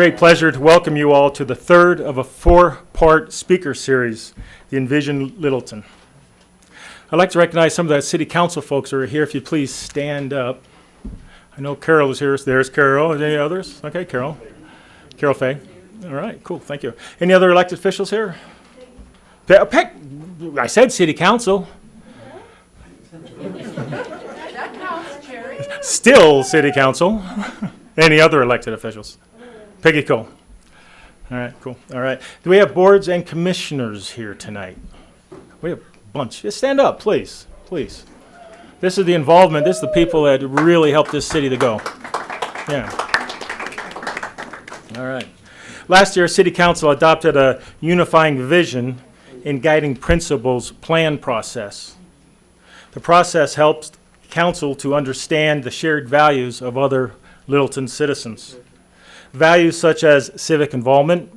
great pleasure to welcome you all to the third of a four-part speaker series, the Envision Littleton. I'd like to recognize some of the city council folks who are here. If you'd please stand up. I know Carol is here. There's Carol. Any others? Okay, Carol. Carol Fay. All right, cool. Thank you. Any other elected officials here? I said city council. That counts, Jerry. Still city council. Any other elected officials? Peggy Cole. All right, cool. All right. Do we have boards and commissioners here tonight? We have a bunch. Just stand up, please. Please. This is the involvement. This is the people that really helped this city to go. Yeah. All right. Last year, City Council adopted a unifying vision and guiding principles plan process. The process helps council to understand the shared values of other Littleton citizens. Values such as civic involvement,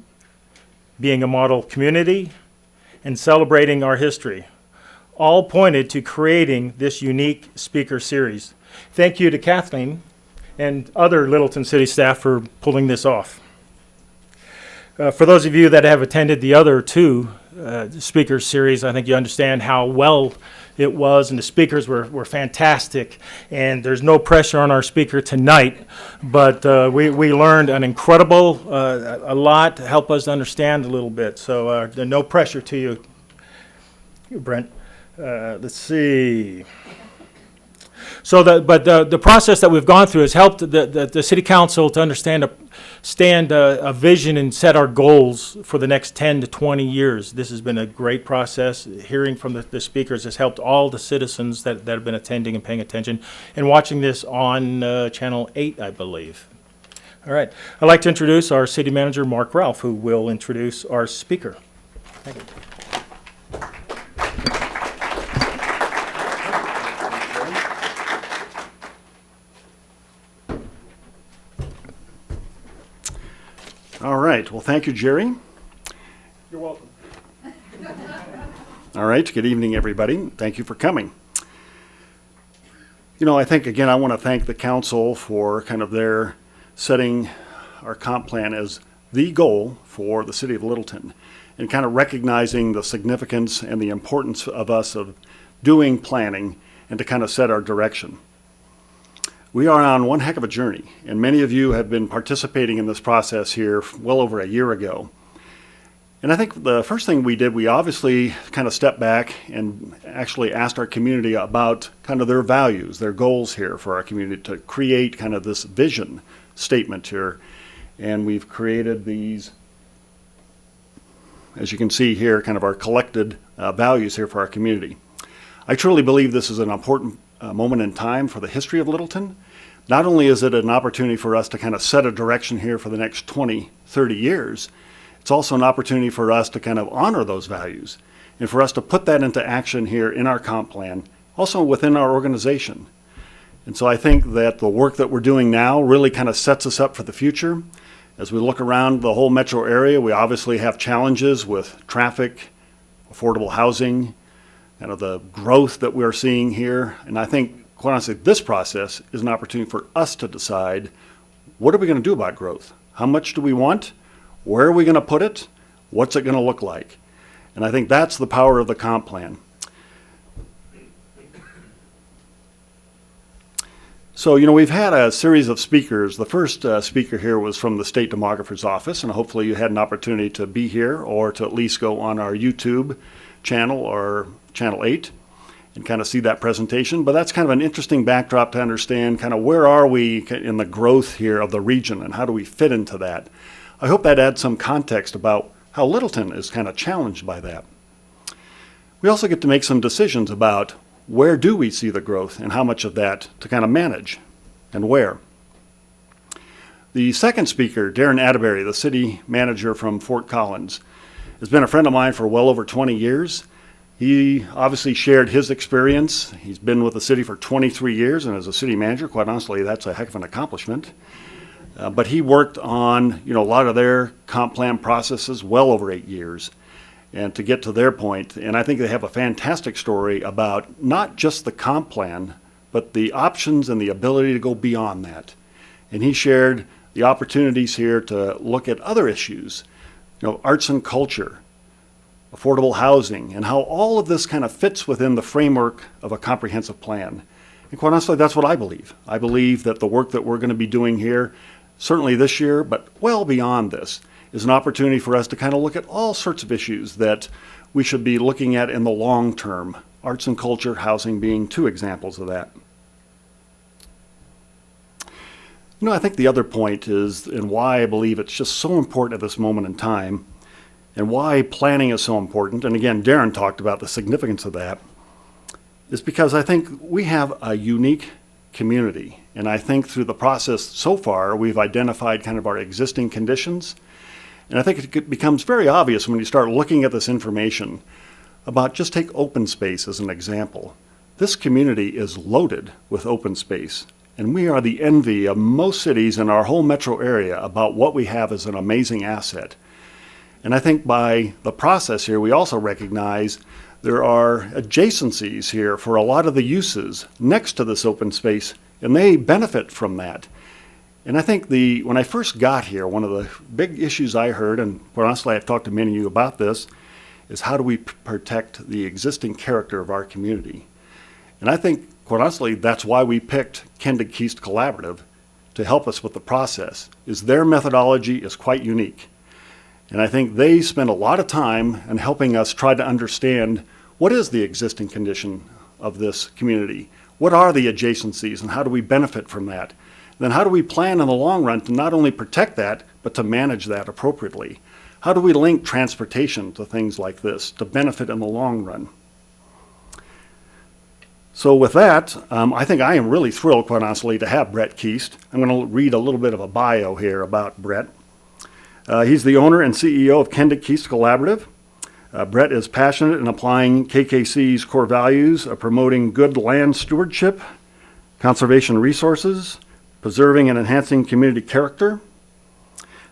being a model community, and celebrating our history, all pointed to creating this unique speaker series. Thank you to Kathleen and other Littleton City staff for pulling this off. For those of you that have attended the other two speaker series, I think you understand how well it was, and the speakers were fantastic, and there's no pressure on our speaker tonight, but we learned an incredible, a lot to help us understand a little bit, so there's no pressure to you, Brent. Let's see. So the process that we've gone through has helped the City Council to understand a vision and set our goals for the next 10 to 20 years. This has been a great process. Hearing from the speakers has helped all the citizens that have been attending and paying attention and watching this on Channel 8, I believe. All right. I'd like to introduce our City Manager, Mark Ralph, who will introduce our speaker. Thank you. All right. Well, thank you, Jerry. You're welcome. All right. Good evening, everybody. Thank you for coming. You know, I think, again, I want to thank the council for kind of their setting our comp plan as the goal for the city of Littleton and kind of recognizing the significance and the importance of us of doing planning and to kind of set our direction. We are on one heck of a journey, and many of you have been participating in this process here well over a year ago. And I think the first thing we did, we obviously kind of stepped back and actually asked our community about kind of their values, their goals here for our community to create kind of this vision statement here. And we've created these, as you can see here, kind of our collected values here for our community. I truly believe this is an important moment in time for the history of Littleton. Not only is it an opportunity for us to kind of set a direction here for the next 20, 30 years, it's also an opportunity for us to kind of honor those values and for us to put that into action here in our comp plan, also within our organization. And so I think that the work that we're doing now really kind of sets us up for the future. As we look around the whole metro area, we obviously have challenges with traffic, affordable housing, kind of the growth that we're seeing here. And I think, quite honestly, this process is an opportunity for us to decide, what are we going to do about growth? How much do we want? Where are we going to put it? What's it going to look like? And I think that's the power of the comp plan. So, you know, we've had a series of speakers. The first speaker here was from the State Demographer's Office, and hopefully you had an opportunity to be here or to at least go on our YouTube channel or Channel 8 and kind of see that presentation. But that's kind of an interesting backdrop to understand kind of where are we in the growth here of the region and how do we fit into that. I hope that adds some context about how Littleton is kind of challenged by that. We also get to make some decisions about where do we see the growth and how much of that to kind of manage and where. The second speaker, Darren Atterbury, the city manager from Fort Collins, has been a friend of mine for well over 20 years. He obviously shared his experience. He's been with the city for 23 years, and as a city manager, quite honestly, that's a heck of an accomplishment. But he worked on, you know, a lot of their comp plan processes well over 8 years, and to get to their point. And I think they have a fantastic story about not just the comp plan, but the options and the ability to go beyond that. And he shared the opportunities here to look at other issues, arts and culture, affordable housing, and how all of this kind of fits within the framework of a comprehensive plan. And quite honestly, that's what I believe. I believe that the work that we're going to be doing here, certainly this year, but well beyond this, is an opportunity for us to kind of look at all sorts of issues that we should be looking at in the long term. Arts and culture, housing being two examples of that. I think the other point is, and why I believe it's just so important at this moment in time, and why planning is so important, and again, Darren talked about the significance of that, is because I think we have a unique community. And I think through the process so far, we've identified kind of our existing conditions. And I think it becomes very obvious when you start looking at this information about, just take open space as an example. This community is loaded with open space. And we are the envy of most cities in our whole metro area about what we have as an amazing asset. And I think by the process here, we also recognize there are adjacencies here for a lot of the uses next to this open space, and they benefit from that. And I think when I first got here, one of the big issues I heard, and quite honestly, I've talked to many of you about this, is how do we protect the existing character of our community? And I think, quite honestly, that's why we picked Kendig-Keist Collaborative to help us with the process, is their methodology is quite unique. And I think they spend a lot of time in helping us try to understand what is the existing condition of this community? What are the adjacencies and how do we benefit from that? Then how do we plan in the long run to not only protect that, but to manage that appropriately? How do we link transportation to things like this to benefit in the long run? So with that, I think I am really thrilled, quite honestly, to have Brett Keist. I'm going to read a little bit of a bio here about Brett. He's the owner and CEO of Kendig-Keist Collaborative. Brett is passionate in applying KKC's core values of promoting good land stewardship, conservation resources, preserving and enhancing community character,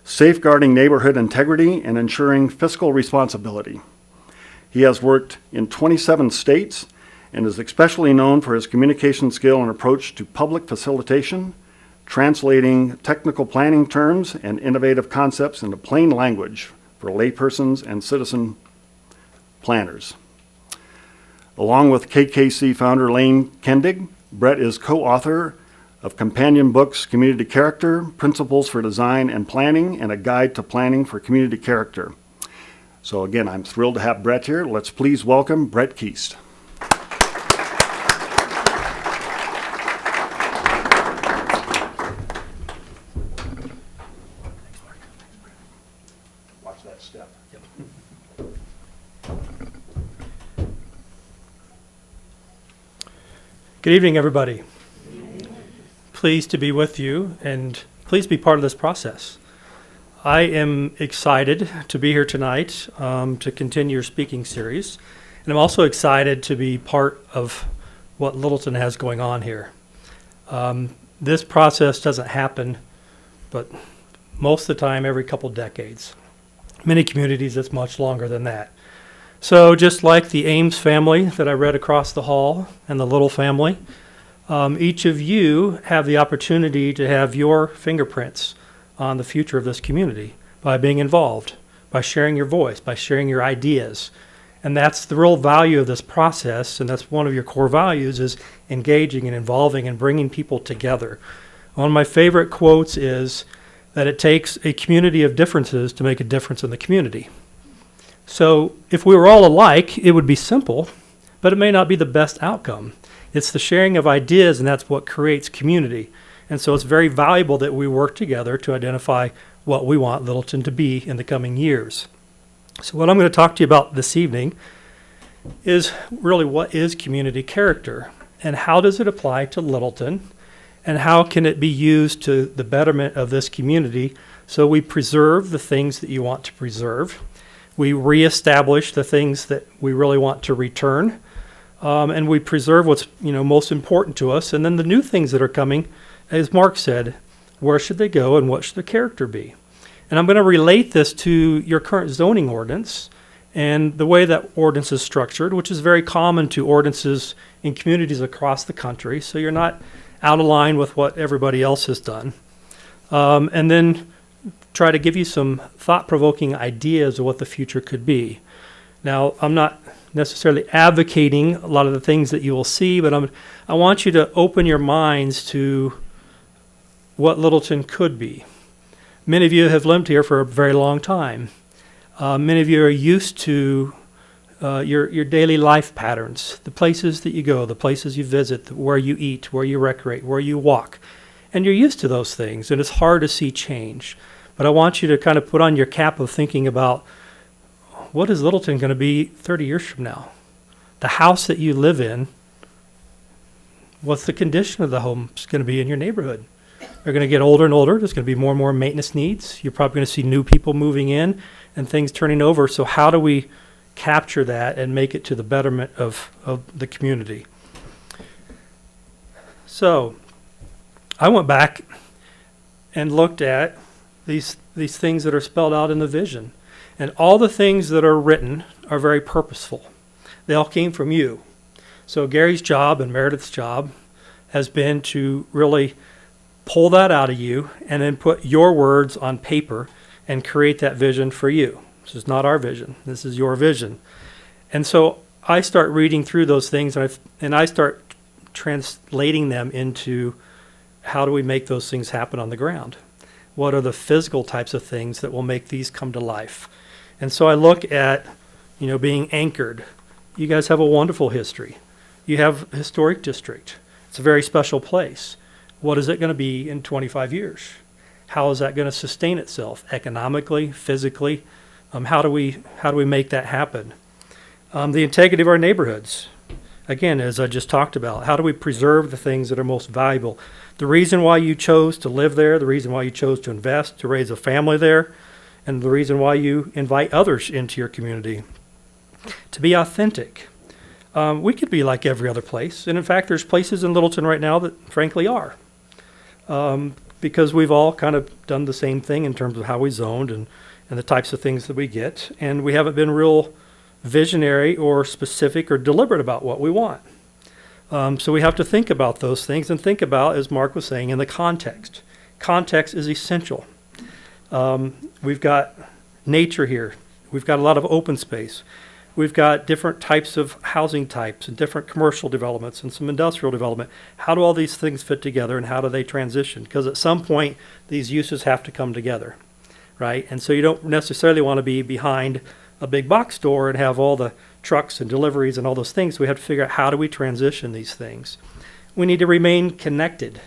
safeguarding neighborhood integrity, and ensuring fiscal responsibility. He has worked in 27 states and is especially known for his communication skill and approach to public facilitation, translating technical planning terms and innovative concepts into plain language for laypersons and citizen planners. Along with KKC founder Lane Kendig, Brett is co-author of companion books Community Character, Principles for Design and Planning, and A Guide to Planning for Community Character. So again, I'm thrilled to have Brett here. Let's please welcome Brett Keist. Watch that step. Good evening, everybody. Pleased to be with you, and please be part of this process. I am excited to be here tonight to continue your speaking series, and I'm also excited to be part of what Littleton has going on here. This process doesn't happen, but most of the time every couple decades. Many communities, it's much longer than that. So just like the Ames family that I read across the hall and the Little family, each of you have the opportunity to have your fingerprints on the future of this community by being involved, by sharing your voice, by sharing your ideas. And that's the real value of this process, and that's one of your core values, is engaging and involving and bringing people together. One of my favorite quotes is that it takes a community of differences to make a difference in the community. So if we were all alike, it would be simple, but it may not be the best outcome. It's the sharing of ideas, and that's what creates community. And so it's very valuable that we work together to identify what we want Littleton to be in the coming years. So what I'm going to talk to you about this evening is really what is community character, and how does it apply to Littleton, and how can it be used to the betterment of this community so we preserve the things that you want to preserve, we reestablish the things that we really want to return, and we preserve what's most important to us. And then the new things that are coming, as Mark said, where should they go and what should the character be? And I'm going to relate this to your current zoning ordinance and the way that ordinance is structured, which is very common to ordinances in communities across the country. So you're not out of line with what everybody else has done. and then try to give you some thought-provoking ideas of what the future could be. Now, I'm not necessarily advocating a lot of the things that you will see, but I want you to open your minds to what Littleton could be. Many of you have lived here for a very long time. Many of you are used to your daily life patterns, the places that you go, the places you visit, where you eat, where you recreate, where you walk. And you're used to those things, and it's hard to see change. But I want you to kind of put on your cap of thinking about, what is Littleton going to be 30 years from now? The house that you live in, what's the condition of the homes going to be in your neighborhood? They're going to get older and older. There's going to be more and more maintenance needs. You're probably going to see new people moving in and things turning over. So how do we capture that and make it to the betterment of the community? So I went back and looked at these things that are spelled out in the vision. And all the things that are written are very purposeful. They all came from you. So Gary's job and Meredith's job has been to really pull that out of you and then put your words on paper and create that vision for you. This is not our vision. This is your vision. And so I start reading through those things and I start translating them into how do we make those things happen on the ground? What are the physical types of things that will make these come to life? And so I look at, being anchored. You guys have a wonderful history. You have a historic district. It's a very special place. What is it going to be in 25 years? How is that going to sustain itself economically, physically? How do we make that happen? The integrity of our neighborhoods. Again, as I just talked about, how do we preserve the things that are most valuable? The reason why you chose to live there, the reason why you chose to invest, to raise a family there, and the reason why you invite others into your community. To be authentic. We could be like every other place. And in fact, there's places in Littleton right now that frankly are. Because we've all kind of done the same thing in terms of how we zoned and the types of things that we get. And we haven't been real visionary or specific or deliberate about what we want. So we have to think about those things and think about, as Mark was saying, in the context. Context is essential. We've got nature here. We've got a lot of open space. We've got different types of housing types and different commercial developments and some industrial development. How do all these things fit together and how do they transition? Because at some point, these uses have to come together, right? And so you don't necessarily want to be behind a big box store and have all the trucks and deliveries and all those things. We have to figure out how do we transition these things. We need to remain connected.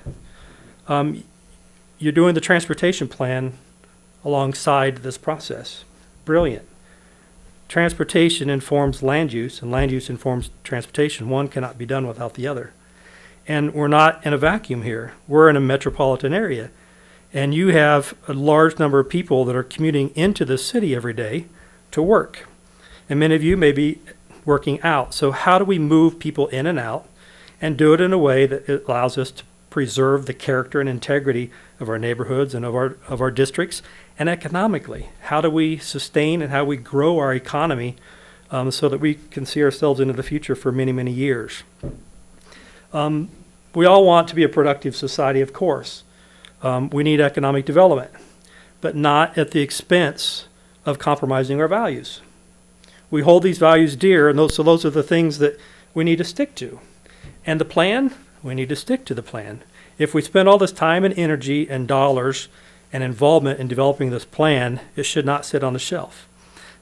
You're doing the transportation plan alongside this process. Brilliant. Transportation informs land use, and land use informs transportation. One cannot be done without the other. And we're not in a vacuum here. We're in a metropolitan area. And you have a large number of people that are commuting into the city every day to work. And many of you may be working out. So how do we move people in and out and do it in a way that it allows us to preserve the character and integrity of our neighborhoods and of our districts? And economically, how do we sustain and how we grow our economy so that we can see ourselves into the future for many, many years? We all want to be a productive society, of course. We need economic development, but not at the expense of compromising our values. We hold these values dear, and those are the things that we need to stick to. And the plan, we need to stick to the plan. If we spend all this time and energy and dollars and involvement in developing this plan, it should not sit on the shelf.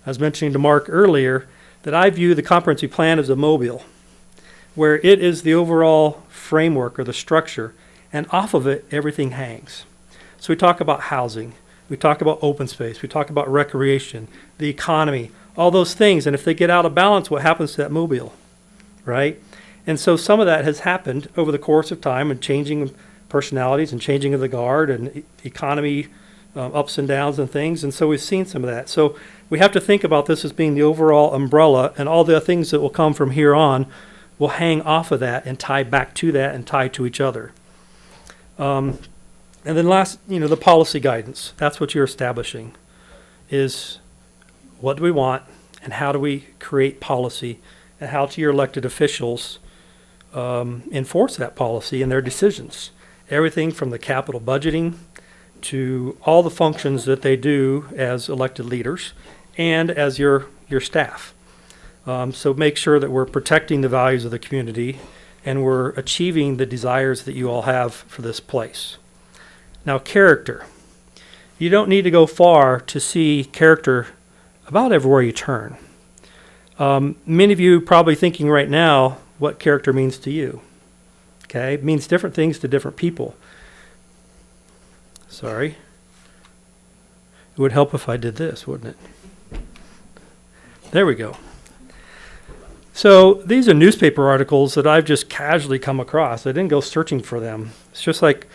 I was mentioning to Mark earlier that I view the comprehensive plan as a mobile, where it is the overall framework or the structure, and off of it, everything hangs. So we talk about housing, we talk about open space, we talk about recreation, the economy, all those things. And if they get out of balance, what happens to that mobile, right? And so some of that has happened over the course of time and changing personalities and changing of the guard and economy ups and downs and things. And so we've seen some of that. So we have to think about this as being the overall umbrella, and all the things that will come from here on will hang off of that and tie back to that and tie to each other. And then last, the policy guidance. That's what you're establishing, is what do we want and how do we create policy, and how to your elected officials enforce that policy and their decisions. Everything from the capital budgeting to all the functions that they do as elected leaders and as your staff. So make sure that we're protecting the values of the community and we're achieving the desires that you all have for this place. Now, character. You don't need to go far to see character about everywhere you turn. Many of you probably thinking right now what character means to you. Okay, it means different things to different people. Sorry. It would help if I did this, wouldn't it? There we go. So these are newspaper articles that I've just casually come across. I didn't go searching for them. It's just like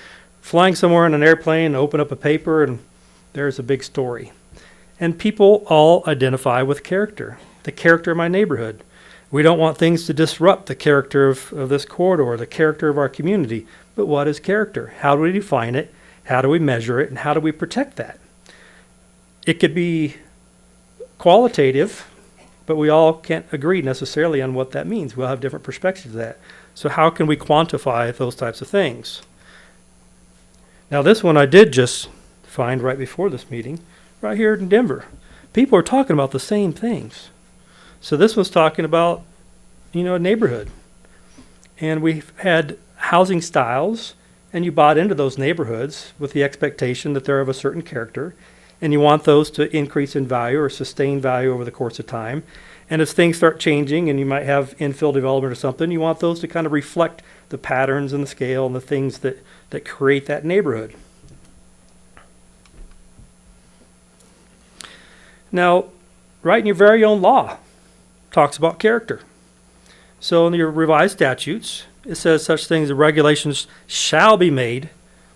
flying somewhere in an airplane, open up a paper, and there's a big story. And people all identify with character, the character of my neighborhood. We don't want things to disrupt the character of this corridor, the character of our community. But what is character? How do we define it? How do we measure it? And how do we protect that? It could be qualitative, but we all can't agree necessarily on what that means. We'll have different perspectives of that. So how can we quantify those types of things? Now this one I did just find right before this meeting, right here in Denver. People are talking about the same things. So this was talking about, a neighborhood. And we've had housing styles, and you bought into those neighborhoods with the expectation that they're of a certain character, and you want those to increase in value or sustain value over the course of time. And as things start changing and you might have infill development or something, you want those to kind of reflect the patterns and the scale and the things that create that neighborhood. Now, writing your very own law talks about character. So in your revised statutes, it says such things as regulations shall be made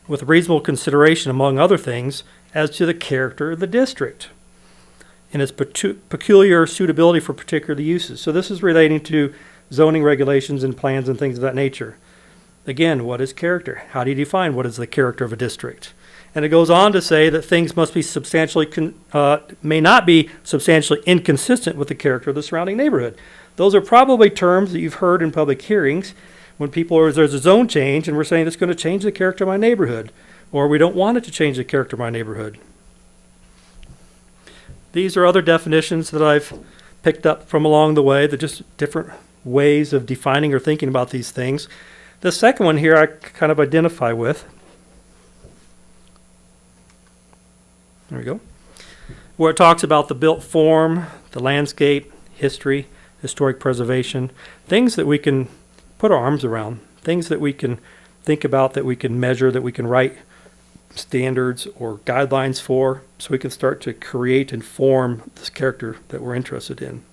with reasonable consideration, among other things, as to the character of the district and its peculiar suitability for particular uses. So this is relating to zoning regulations and plans and things of that nature. Again, what is character? How do you define what is the character of a district? And it goes on to say that things must be may not be substantially inconsistent with the character of the surrounding neighborhood. Those are probably terms that you've heard in public hearings when there's a zone change and we're saying it's going to change the character of my neighborhood, or we don't want it to change the character of my neighborhood. These are other definitions that I've picked up from along the way. They're just different ways of defining or thinking about these things. The second one here I kind of identify with. There we go. Where it talks about the built form, the landscape, history, historic preservation, things that we can put our arms around, things that we can think about, that we can measure, that we can write standards or guidelines for, so we can start to create and form this character that we're interested in.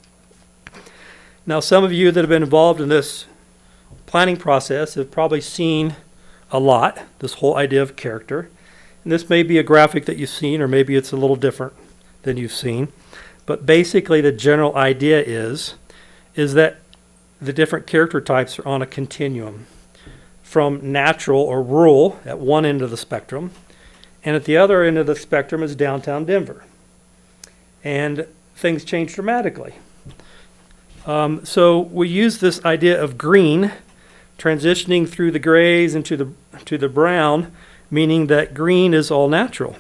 Now, some of you that have been involved in this planning process have probably seen a lot, this whole idea of character. And this may be a graphic that you've seen, or maybe it's a little different than you've seen. But basically the general idea is that the different character types are on a continuum from natural or rural at one end of the spectrum, and at the other end of the spectrum is downtown Denver. And things change dramatically. So we use this idea of green transitioning through the grays into the brown, meaning that green is all natural.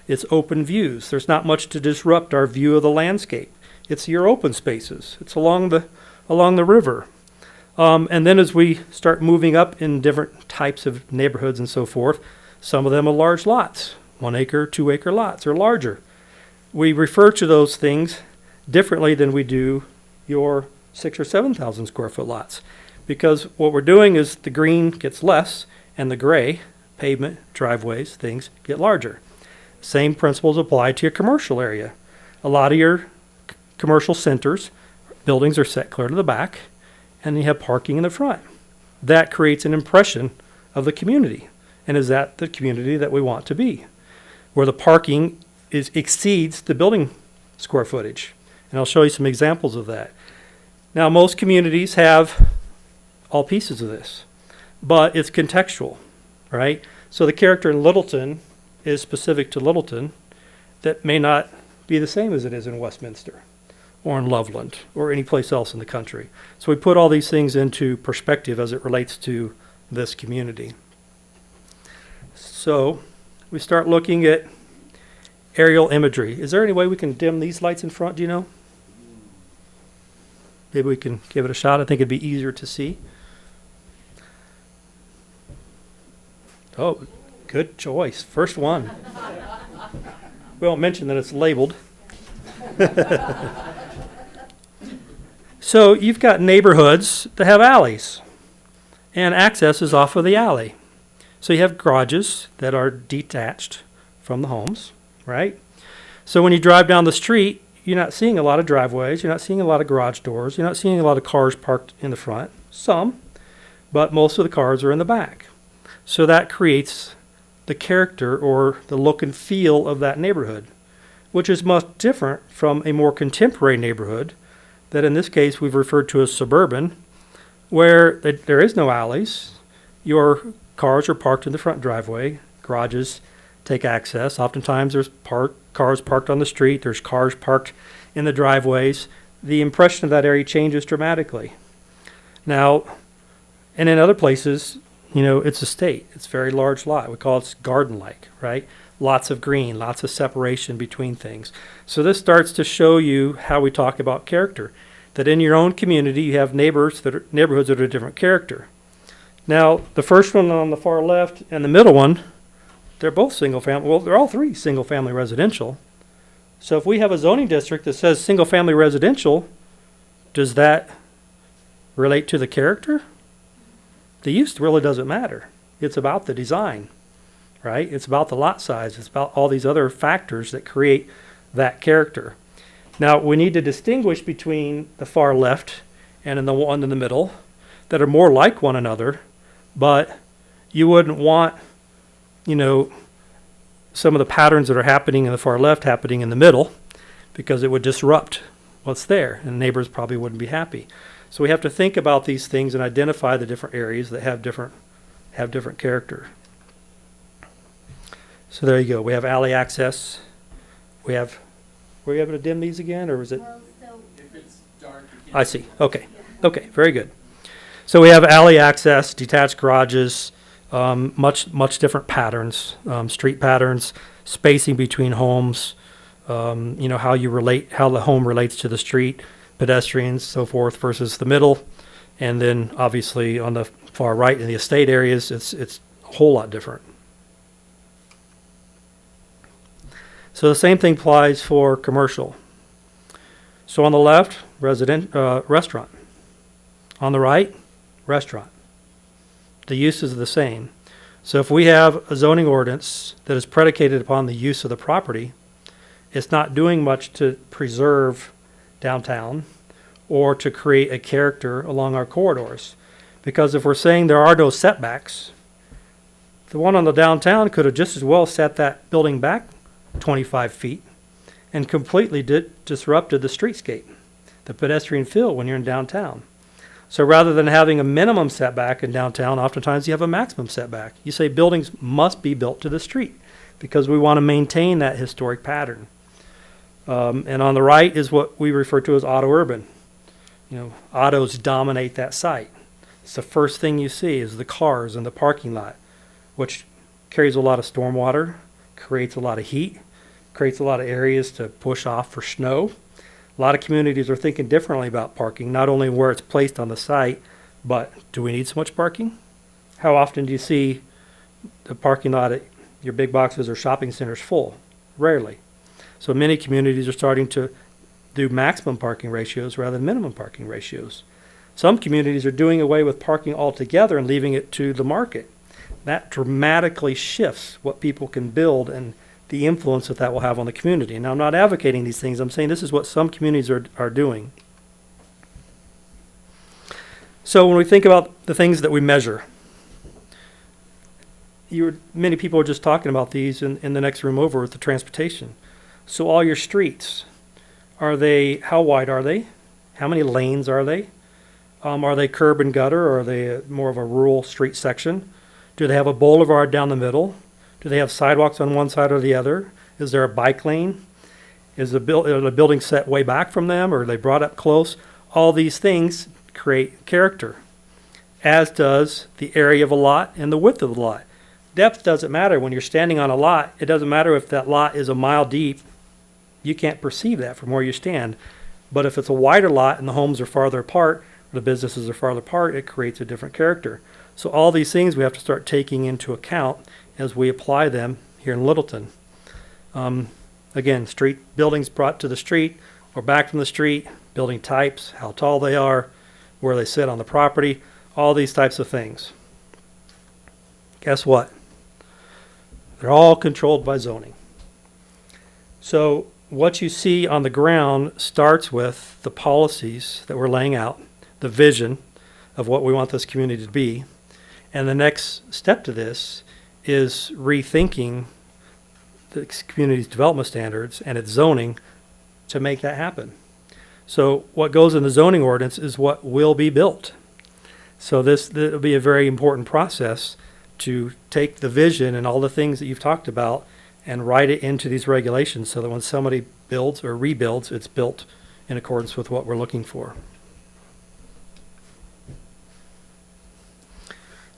It's open views. There's not much to disrupt our view of the landscape. It's your open spaces. It's along the river. And then as we start moving up in different types of neighborhoods and so forth, some of them are large lots, 1 acre, 2 acre lots or larger. We refer to those things differently than we do your 6,000 or 7,000 square foot lots, because what we're doing is the green gets less and the gray, pavement, driveways, things get larger. Same principles apply to your commercial area. A lot of your commercial centers, buildings are set clear to the back, and you have parking in the front. That creates an impression of the community. And is that the community that we want to be? Where the parking exceeds the building square footage. And I'll show you some examples of that. Now, most communities have all pieces of this, but it's contextual, right? So the character in Littleton is specific to Littleton that may not be the same as it is in Westminster or in Loveland or any place else in the country. So we put all these things into perspective as it relates to this community. So we start looking at aerial imagery. Is there any way we can dim these lights in front, do you know? Maybe we can give it a shot. I think it'd be easier to see. Oh, good choice. First one. We won't mention that it's labeled. So you've got neighborhoods that have alleys, and access is off of the alley. So you have garages that are detached from the homes, right? So when you drive down the street, you're not seeing a lot of driveways, you're not seeing a lot of garage doors, you're not seeing a lot of cars parked in the front. Some, but most of the cars are in the back. So that creates the character or the look and feel of that neighborhood, which is much different from a more contemporary neighborhood that in this case we've referred to as suburban, where there is no alleys. Your cars are parked in the front driveway, garages take access. Oftentimes there's cars parked on the street, there's cars parked in the driveways. The impression of that area changes dramatically. Now, and in other places, it's a state. It's a very large lot. We call it garden-like, right? Lots of green, lots of separation between things. So this starts to show you how we talk about character. That in your own community, you have neighborhoods that are a different character. Now, the first one on the far left and the middle one, they're both single-family. Well, they're all three single-family residential. So if we have a zoning district that says single-family residential, does that relate to the character? The use really doesn't matter. It's about the design, right? It's about the lot size. It's about all these other factors that create that character. Now, we need to distinguish between the far left and the one in the middle that are more like one another, but you wouldn't want, some of the patterns that are happening in the far left happening in the middle, because it would disrupt what's there, and neighbors probably wouldn't be happy. So we have to think about these things and identify the different areas that have different character. So there you go. We have alley access. Were you able to dim these again, or was it? If it's dark, you can't. I see. Okay. Okay. Very good. So we have alley access, detached garages, much different patterns, street patterns, spacing between homes, how the home relates to the street, pedestrians, so forth, versus the middle. And then obviously on the far right in the estate areas, it's a whole lot different. So the same thing applies for commercial. So on the left, restaurant. On the right, restaurant. The uses are the same. So if we have a zoning ordinance that is predicated upon the use of the property, it's not doing much to preserve downtown or to create a character along our corridors. Because if we're saying there are no setbacks, the one on the downtown could have just as well set that building back 25 feet and completely disrupted the streetscape, the pedestrian feel when you're in downtown. So rather than having a minimum setback in downtown, oftentimes you have a maximum setback. You say buildings must be built to the street because we want to maintain that historic pattern. And on the right is what we refer to as auto-urban. Autos dominate that site. It's the first thing you see is the cars in the parking lot, which carries a lot of stormwater, creates a lot of heat, creates a lot of areas to push off for snow. A lot of communities are thinking differently about parking, not only where it's placed on the site, but do we need so much parking? How often do you see the parking lot at your big boxes or shopping centers full? Rarely. So many communities are starting to do maximum parking ratios rather than minimum parking ratios. Some communities are doing away with parking altogether and leaving it to the market. That dramatically shifts what people can build and the influence that will have on the community. Now, I'm not advocating these things. I'm saying this is what some communities are doing. So when we think about the things that we measure, many people are just talking about these in the next room over with the transportation. So all your streets, how wide are they? How many lanes are they? Are they curb and gutter, or are they more of a rural street section? Do they have a boulevard down the middle? Do they have sidewalks on one side or the other? Is there a bike lane? Is the building set way back from them, or are they brought up close? All these things create character, as does the area of a lot and the width of the lot. depth doesn't matter. When you're standing on a lot, it doesn't matter if that lot is a mile deep. You can't perceive that from where you stand. But if it's a wider lot and the homes are farther apart, or the businesses are farther apart, it creates a different character. So all these things we have to start taking into account as we apply them here in Littleton. Again, street buildings brought to the street or back from the street, building types, how tall they are, where they sit on the property, all these types of things. Guess what? They're all controlled by zoning. So what you see on the ground starts with the policies that we're laying out, the vision of what we want this community to be. And the next step to this is rethinking the community's development standards and its zoning to make that happen. So what goes in the zoning ordinance is what will be built. So this will be a very important process to take the vision and all the things that you've talked about and write it into these regulations so that when somebody builds or rebuilds, it's built in accordance with what we're looking for.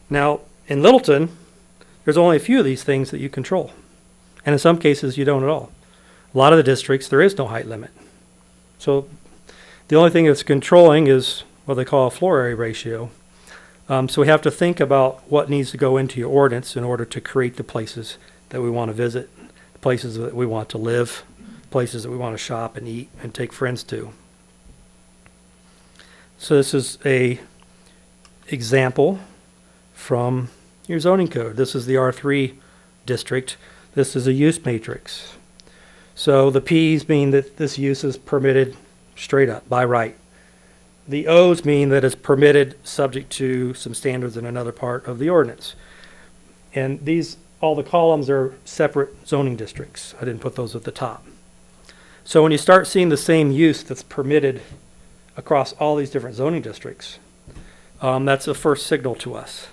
Now, in Littleton, there's only a few of these things that you control. And in some cases, you don't at all. A lot of the districts, there is no height limit. So the only thing it's controlling is what they call a floor area ratio. So we have to think about what needs to go into your ordinance in order to create the places that we want to visit, the places that we want to live, places that we want to shop and eat and take friends to. So this is a example from your zoning code. This is the R3 district. This is a use matrix. So the P's mean that this use is permitted straight up by right. The O's mean that it's permitted subject to some standards in another part of the ordinance. And these, all the columns are separate zoning districts. I didn't put those at the top. So when you start seeing the same use that's permitted across all these different zoning districts, that's a first signal to us,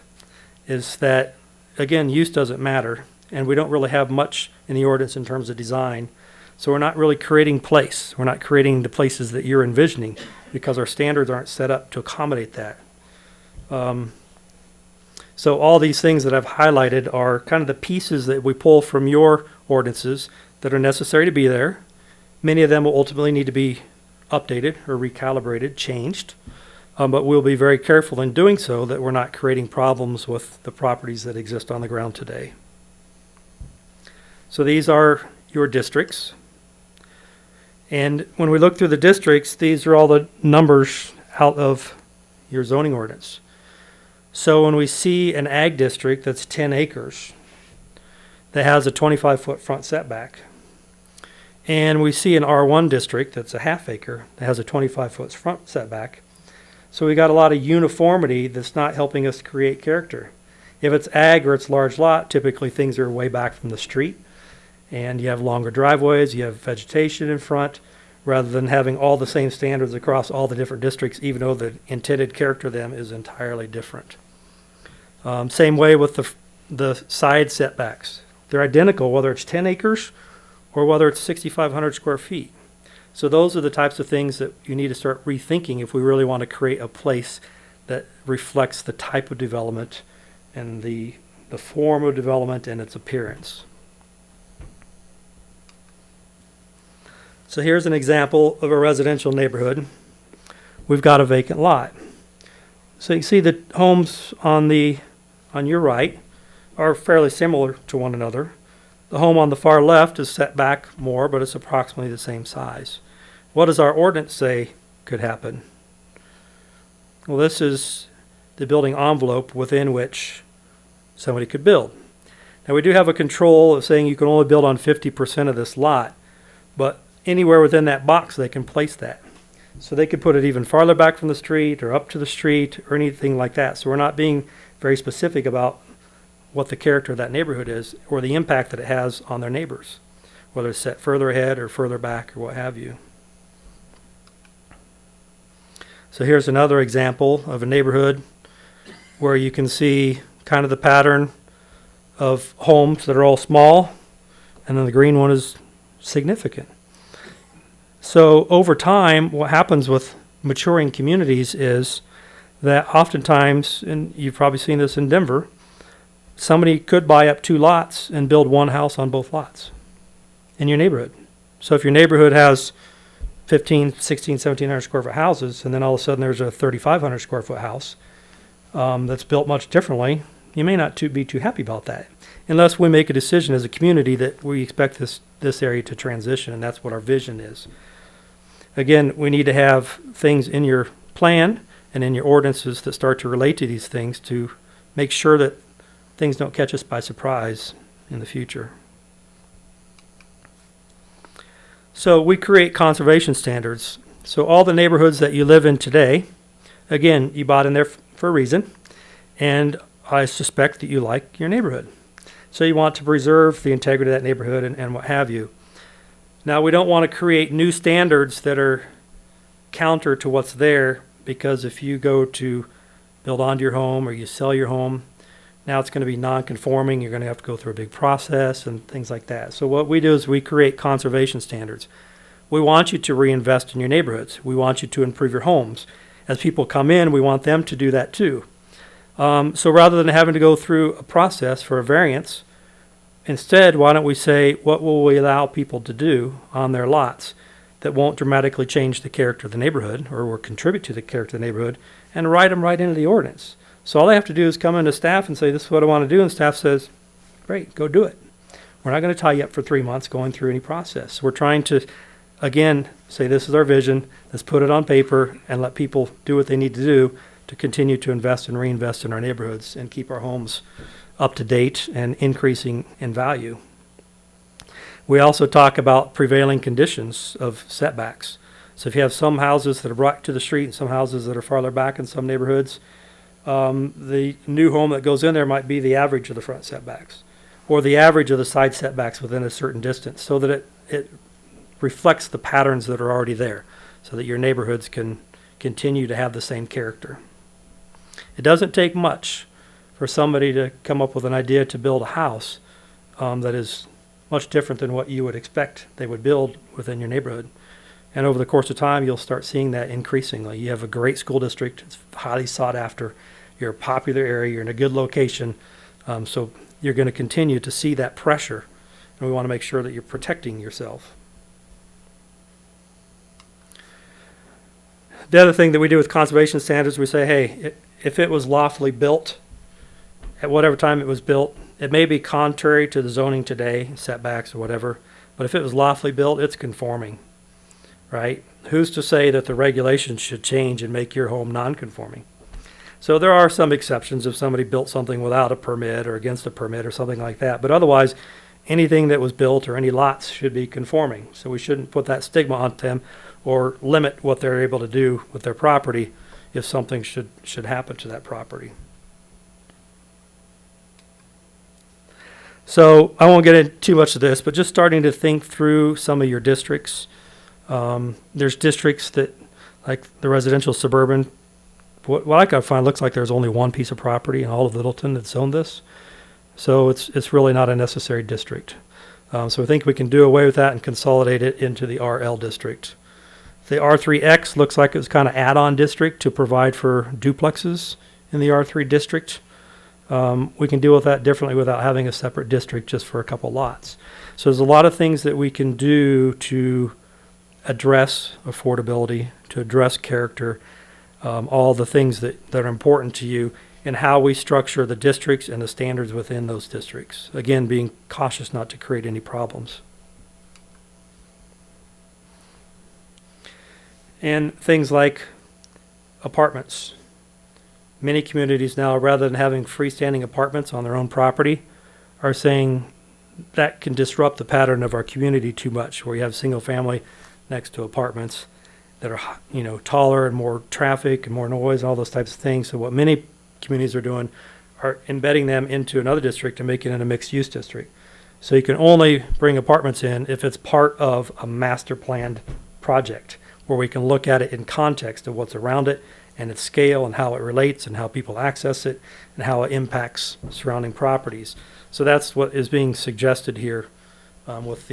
is that, again, use doesn't matter, and we don't really have much in the ordinance in terms of design. So we're not really creating place. We're not creating the places that you're envisioning because our standards aren't set up to accommodate that. So all these things that I've highlighted are kind of the pieces that we pull from your ordinances that are necessary to be there. Many of them will ultimately need to be updated or recalibrated, changed. But we'll be very careful in doing so that we're not creating problems with the properties that exist on the ground today. So these are your districts. And when we look through the districts, these are all the numbers out of your zoning ordinance. So when we see an ag district that's 10 acres that has a 25-foot front setback, and we see an R1 district that's a half acre that has a 25-foot front setback, so we got a lot of uniformity that's not helping us create character. If it's ag or it's large lot, typically things are way back from the street, and you have longer driveways, you have vegetation in front, rather than having all the same standards across all the different districts, even though the intended character of them is entirely different. Same way with the side setbacks. They're identical, whether it's 10 acres or whether it's 6,500 square feet. So those are the types of things that you need to start rethinking if we really want to create a place that reflects the type of development and the form of development and its appearance. So here's an example of a residential neighborhood. We've got a vacant lot. So you can see the homes on your right are fairly similar to one another. The home on the far left is set back more, but it's approximately the same size. What does our ordinance say could happen? Well, this is the building envelope within which somebody could build. Now, we do have a control of saying you can only build on 50% of this lot, but anywhere within that box they can place that. So they could put it even farther back from the street or up to the street or anything like that. So we're not being very specific about what the character of that neighborhood is or the impact that it has on their neighbors, whether it's set further ahead or further back or what have you. So here's another example of a neighborhood where you can see kind of the pattern of homes that are all small, and then the green one is significant. So over time, what happens with maturing communities is that oftentimes, and you've probably seen this in Denver, somebody could buy up 2 lots and build 1 house on both lots in your neighborhood. So if your neighborhood has 15, 16, 1700 square foot houses, and then all of a sudden there's a 3,500 square foot house that's built much differently, you may not be too happy about that, unless we make a decision as a community that we expect this area to transition, and that's what our vision is. Again, we need to have things in your plan and in your ordinances that start to relate to these things to make sure that things don't catch us by surprise in the future. So we create conservation standards. So all the neighborhoods that you live in today, again, you bought in there for a reason, and I suspect that you like your neighborhood. So you want to preserve the integrity of that neighborhood and what have you. Now, we don't want to create new standards that are counter to what's there, because if you go to build onto your home or you sell your home, now it's going to be non-conforming. You're going to have to go through a big process and things like that. So what we do is we create conservation standards. We want you to reinvest in your neighborhoods. We want you to improve your homes. As people come in, we want them to do that too. So rather than having to go through a process for a variance, instead, why don't we say, what will we allow people to do on their lots that won't dramatically change the character of the neighborhood or will contribute to the character of the neighborhood, and write them right into the ordinance. So all they have to do is come into staff and say, this is what I want to do, and staff says, great, go do it. We're not going to tie you up for 3 months going through any process. We're trying to, again, say this is our vision, let's put it on paper and let people do what they need to do to continue to invest and reinvest in our neighborhoods and keep our homes up to date and increasing in value. We also talk about prevailing conditions of setbacks. So if you have some houses that are brought to the street and some houses that are farther back in some neighborhoods, the new home that goes in there might be the average of the front setbacks or the average of the side setbacks within a certain distance, so that it reflects the patterns that are already there, so that your neighborhoods can continue to have the same character. It doesn't take much for somebody to come up with an idea to build a house that is much different than what you would expect they would build within your neighborhood. And over the course of time, you'll start seeing that increasingly. You have a great school district. It's highly sought after. You're a popular area. You're in a good location. So you're going to continue to see that pressure. And we want to make sure that you're protecting yourself. The other thing that we do with conservation standards, we say, hey, if it was lawfully built, at whatever time it was built, it may be contrary to the zoning today, setbacks or whatever, but if it was lawfully built, it's conforming, right? Who's to say that the regulations should change and make your home non-conforming? So there are some exceptions if somebody built something without a permit or against a permit or something like that, but otherwise, anything that was built or any lots should be conforming. So we shouldn't put that stigma on them or limit what they're able to do with their property if something should happen to that property. So I won't get into too much of this, but just starting to think through some of your districts. There's districts that, like the residential suburban, what I can find looks like there's only one piece of property in all of Littleton that's zoned this. So it's really not a necessary district. So I think we can do away with that and consolidate it into the RL district. The R3X looks like it was kind of add-on district to provide for duplexes in the R3 district. We can deal with that differently without having a separate district just for a couple lots. So there's a lot of things that we can do to address affordability, to address character, all the things that are important to you, and how we structure the districts and the standards within those districts. Again, being cautious not to create any problems. And things like apartments. Many communities now, rather than having freestanding apartments on their own property, are saying that can disrupt the pattern of our community too much, where you have single family next to apartments that are, taller and more traffic and more noise and all those types of things. So what many communities are doing are embedding them into another district and making it a mixed use district. So you can only bring apartments in if it's part of a master planned project, where we can look at it in context of what's around it and its scale and how it relates and how people access it and how it impacts surrounding properties. So that's what is being suggested here with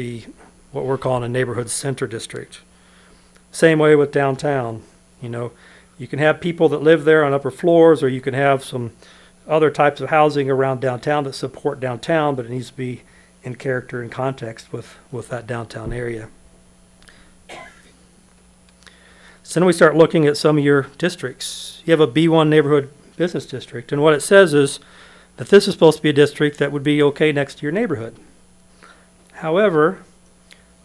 what we're calling a neighborhood center district. Same way with downtown. You can have people that live there on upper floors, or you can have some other types of housing around downtown that support downtown, but it needs to be in character and context with that downtown area. So then we start looking at some of your districts. You have a B1 neighborhood business district, and what it says is that this is supposed to be a district that would be okay next to your neighborhood. However,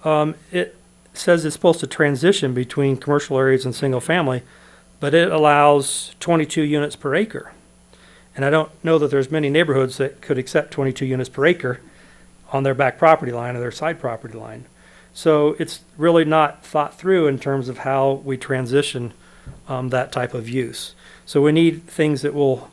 it says it's supposed to transition between commercial areas and single family, but it allows 22 units per acre. And I don't know that there's many neighborhoods that could accept 22 units per acre on their back property line or their side property line. So it's really not thought through in terms of how we transition that type of use. So we need things that will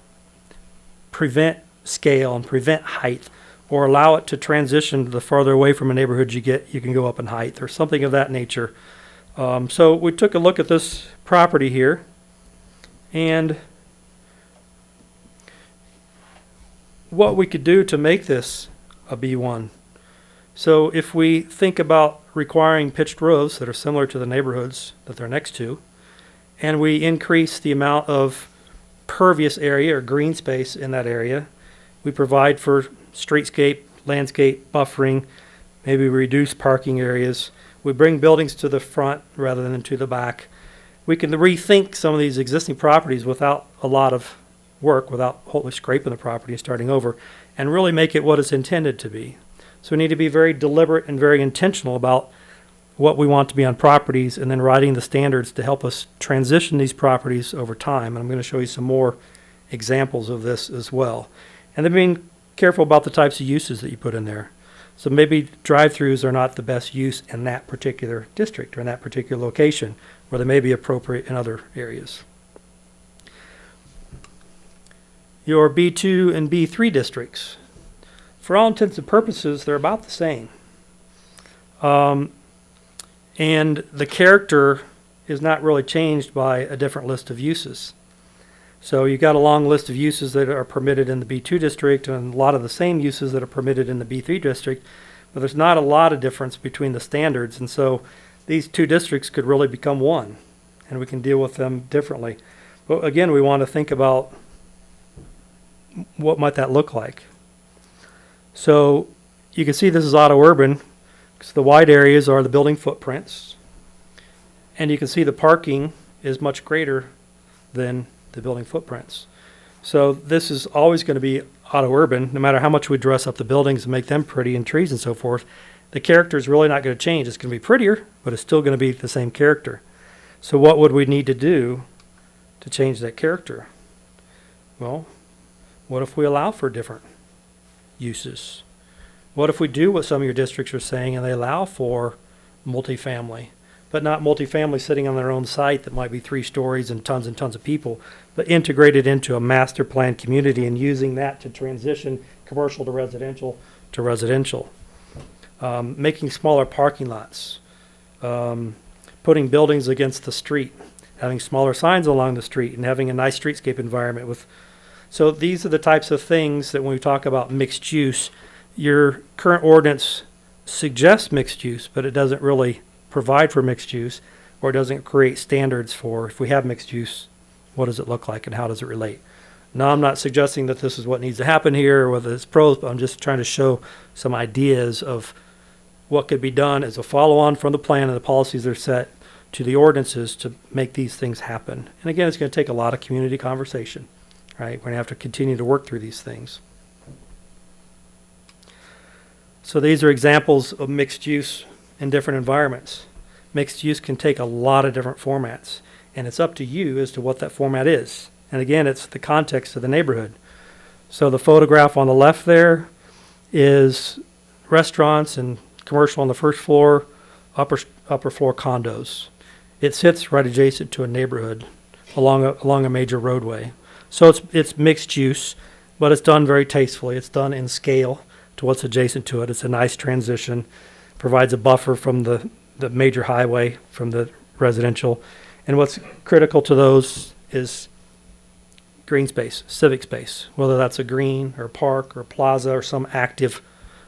prevent scale and prevent height, or allow it to transition the farther away from a neighborhood you get, you can go up in height or something of that nature. So we took a look at this property here, and what we could do to make this a B1. So if we think about requiring pitched roofs that are similar to the neighborhoods that they're next to, and we increase the amount of pervious area or green space in that area, we provide for streetscape, landscape, buffering, maybe reduce parking areas. We bring buildings to the front rather than to the back. We can rethink some of these existing properties without a lot of work, without wholly scraping the property and starting over, and really make it what it's intended to be. So we need to be very deliberate and very intentional about what we want to be on properties, and then writing the standards to help us transition these properties over time. And I'm going to show you some more examples of this as well. And then being careful about the types of uses that you put in there. So maybe drive-throughs are not the best use in that particular district or in that particular location, where they may be appropriate in other areas. Your B2 and B3 districts, for all intents and purposes, they're about the same. And the character is not really changed by a different list of uses. So you've got a long list of uses that are permitted in the B2 district and a lot of the same uses that are permitted in the B3 district, but there's not a lot of difference between the standards. And so these two districts could really become one, and we can deal with them differently. But again, we want to think about what might that look like. So you can see this is auto urban, because the wide areas are the building footprints, and you can see the parking is much greater than the building footprints. So this is always going to be auto urban, no matter how much we dress up the buildings and make them pretty and trees and so forth. The character is really not going to change. It's going to be prettier, but it's still going to be the same character. So what would we need to do to change that character? Well, what if we allow for different uses? What if we do what some of your districts are saying and they allow for multifamily, but not multifamily sitting on their own site that might be 3 stories and tons of people, but integrated into a master plan community and using that to transition commercial to residential to residential. Making smaller parking lots, putting buildings against the street, having smaller signs along the street, and having a nice streetscape environment with. So these are the types of things that when we talk about mixed use, your current ordinance suggests mixed use, but it doesn't really provide for mixed use, or it doesn't create standards for, if we have mixed use, what does it look like and how does it relate? Now, I'm not suggesting that this is what needs to happen here or whether it's pros, but I'm just trying to show some ideas of what could be done as a follow-on from the plan and the policies that are set to the ordinances to make these things happen. And again, it's going to take a lot of community conversation, right? We're going to have to continue to work through these things. So these are examples of mixed use in different environments. Mixed use can take a lot of different formats, and it's up to you as to what that format is. And again, it's the context of the neighborhood. So the photograph on the left there is restaurants and commercial on the first floor, upper floor condos. It sits right adjacent to a neighborhood along a major roadway. So it's mixed use, but it's done very tastefully. It's done in scale to what's adjacent to it. It's a nice transition, provides a buffer from the major highway from the residential. And what's critical to those is green space, civic space, whether that's a green or a park or a plaza or some active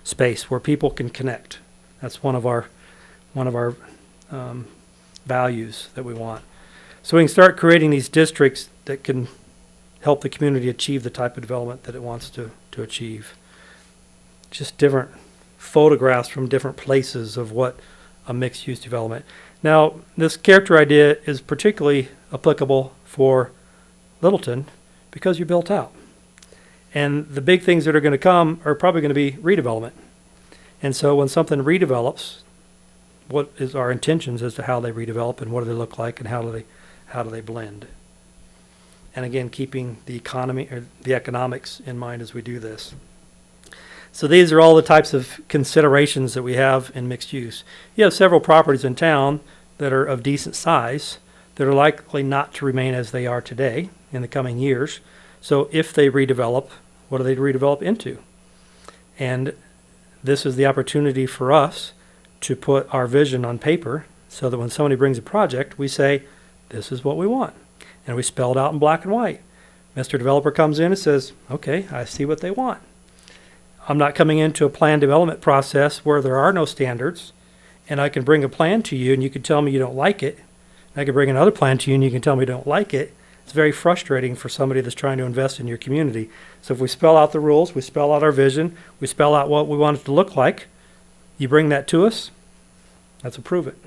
space where people can connect. That's one of our values that we want. So we can start creating these districts that can help the community achieve the type of development that it wants to achieve. Just different photographs from different places of what a mixed-use development. Now, this character idea is particularly applicable for Littleton because you're built out. And the big things that are going to come are probably going to be redevelopment. And so when something redevelops, what is our intentions as to how they redevelop and what do they look like and how do they blend? And again, keeping the economy or the economics in mind as we do this. So these are all the types of considerations that we have in mixed use. You have several properties in town that are of decent size that are likely not to remain as they are today in the coming years. So if they redevelop, what do they redevelop into? And this is the opportunity for us to put our vision on paper so that when somebody brings a project, we say, this is what we want. And we spell it out in black and white. Mr. Developer comes in and says, okay, I see what they want. I'm not coming into a plan development process where there are no standards, and I can bring a plan to you and you can tell me you don't like it. I can bring another plan to you and you can tell me you don't like it. It's very frustrating for somebody that's trying to invest in your community. So if we spell out the rules, we spell out our vision, we spell out what we want it to look like, you bring that to us, let's approve it.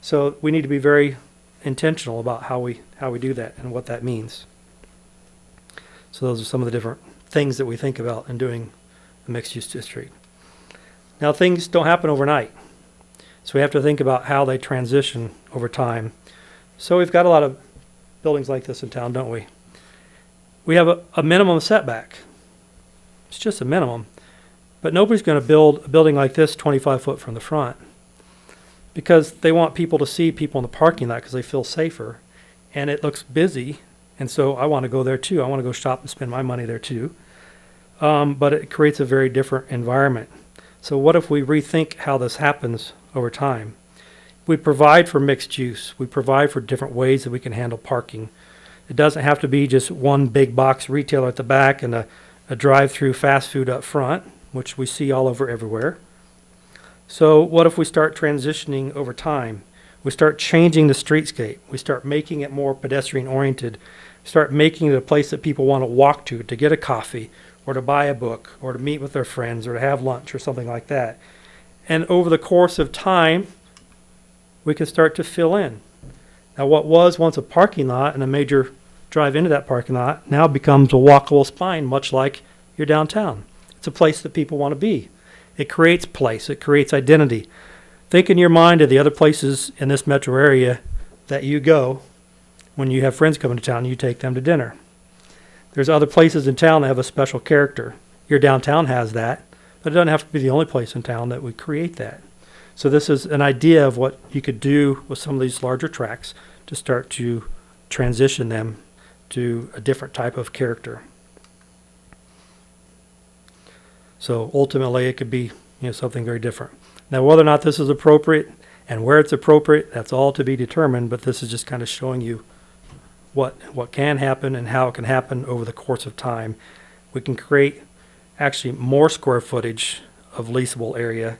So we need to be very intentional about how we do that and what that means. So those are some of the different things that we think about in doing a mixed-use district. Now, things don't happen overnight, so we have to think about how they transition over time. So we've got a lot of buildings like this in town, don't we? We have a minimum setback. It's just a minimum, but nobody's going to build a building like this 25 foot from the front because they want people to see people in the parking lot because they feel safer, and it looks busy, and so I want to go there too. I want to go shop and spend my money there too. But it creates a very different environment. So what if we rethink how this happens over time? We provide for mixed use. We provide for different ways that we can handle parking. It doesn't have to be just one big box retailer at the back and a drive-through fast food up front, which we see all over everywhere. So what if we start transitioning over time? We start changing the streetscape. We start making it more pedestrian-oriented. Start making it a place that people want to walk to get a coffee, or to buy a book, or to meet with their friends, or to have lunch, or something like that. And over the course of time, we can start to fill in. Now, what was once a parking lot and a major drive into that parking lot now becomes a walkable spine, much like your downtown. It's a place that people want to be. It creates place. It creates identity. Think in your mind of the other places in this metro area that you go when you have friends coming to town and you take them to dinner. There's other places in town that have a special character. Your downtown has that, but it doesn't have to be the only place in town that would create that. So this is an idea of what you could do with some of these larger tracts to start to transition them to a different type of character. So ultimately it could be, something very different. Now, whether or not this is appropriate and where it's appropriate, that's all to be determined, but this is just kind of showing you what can happen and how it can happen over the course of time. We can create actually more square footage of leasable area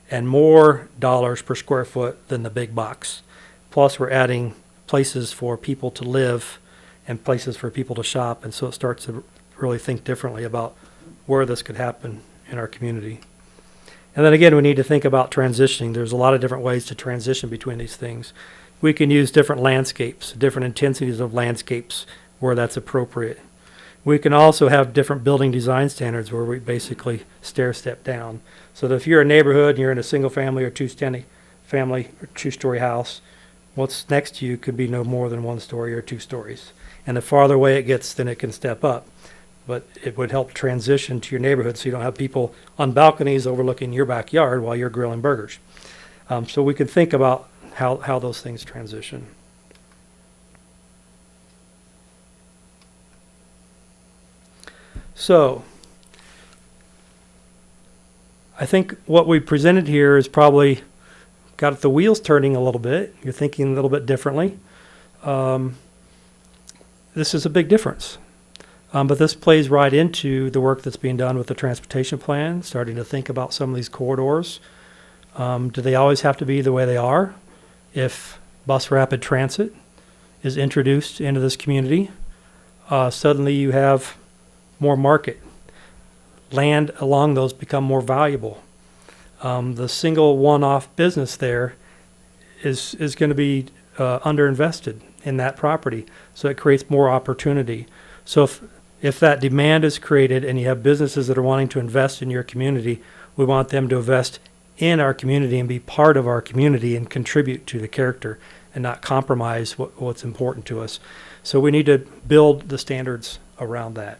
and more dollars per square foot than the big box. Plus we're adding places for people to live and places for people to shop, and so it starts to really think differently about where this could happen in our community. And then again, we need to think about transitioning. There's a lot of different ways to transition between these things. We can use different landscapes, different intensities of landscapes where that's appropriate. We can also have different building design standards where we basically stair step down. So that if you're a neighborhood and you're in a single family or family or two-story house, what's next to you could be no more than 1 story or 2 stories. And the farther away it gets, then it can step up. But it would help transition to your neighborhood so you don't have people on balconies overlooking your backyard while you're grilling burgers. So we can think about how those things transition. So I think what we presented here is probably got the wheels turning a little bit. You're thinking a little bit differently. This is a big difference. But this plays right into the work that's being done with the transportation plan, starting to think about some of these corridors. Do they always have to be the way they are? If bus rapid transit is introduced into this community, suddenly you have more market. Land along those become more valuable. The single one-off business there is going to be underinvested in that property, so it creates more opportunity. So if that demand is created and you have businesses that are wanting to invest in your community, we want them to invest in our community and be part of our community and contribute to the character and not compromise what's important to us. So we need to build the standards around that.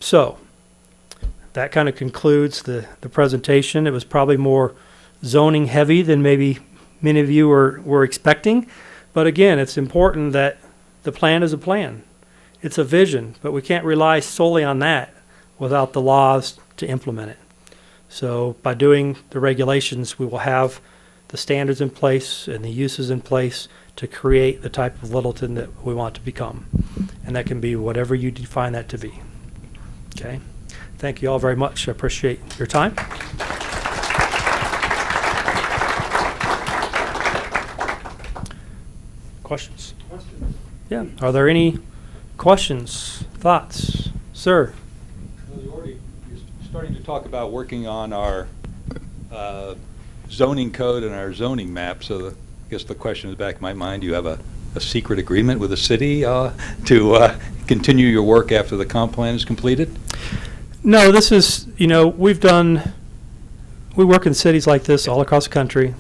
So that kind of concludes the presentation. It was probably more zoning heavy than maybe many of you were expecting. But again, it's important that the plan is a plan. It's a vision, but we can't rely solely on that without the laws to implement it. So by doing the regulations, we will have the standards in place and the uses in place to create the type of Littleton that we want to become. And that can be whatever you define that to be. Okay? Thank you all very much. I appreciate your time. Questions? Yeah. Are there any questions, thoughts? Sir? Well, you're starting to talk about working on our zoning code and our zoning map, so I guess the question in the back of my mind, do you have a secret agreement with the city to continue your work after the comp plan is completed? No, this is, we work in cities like this all across the country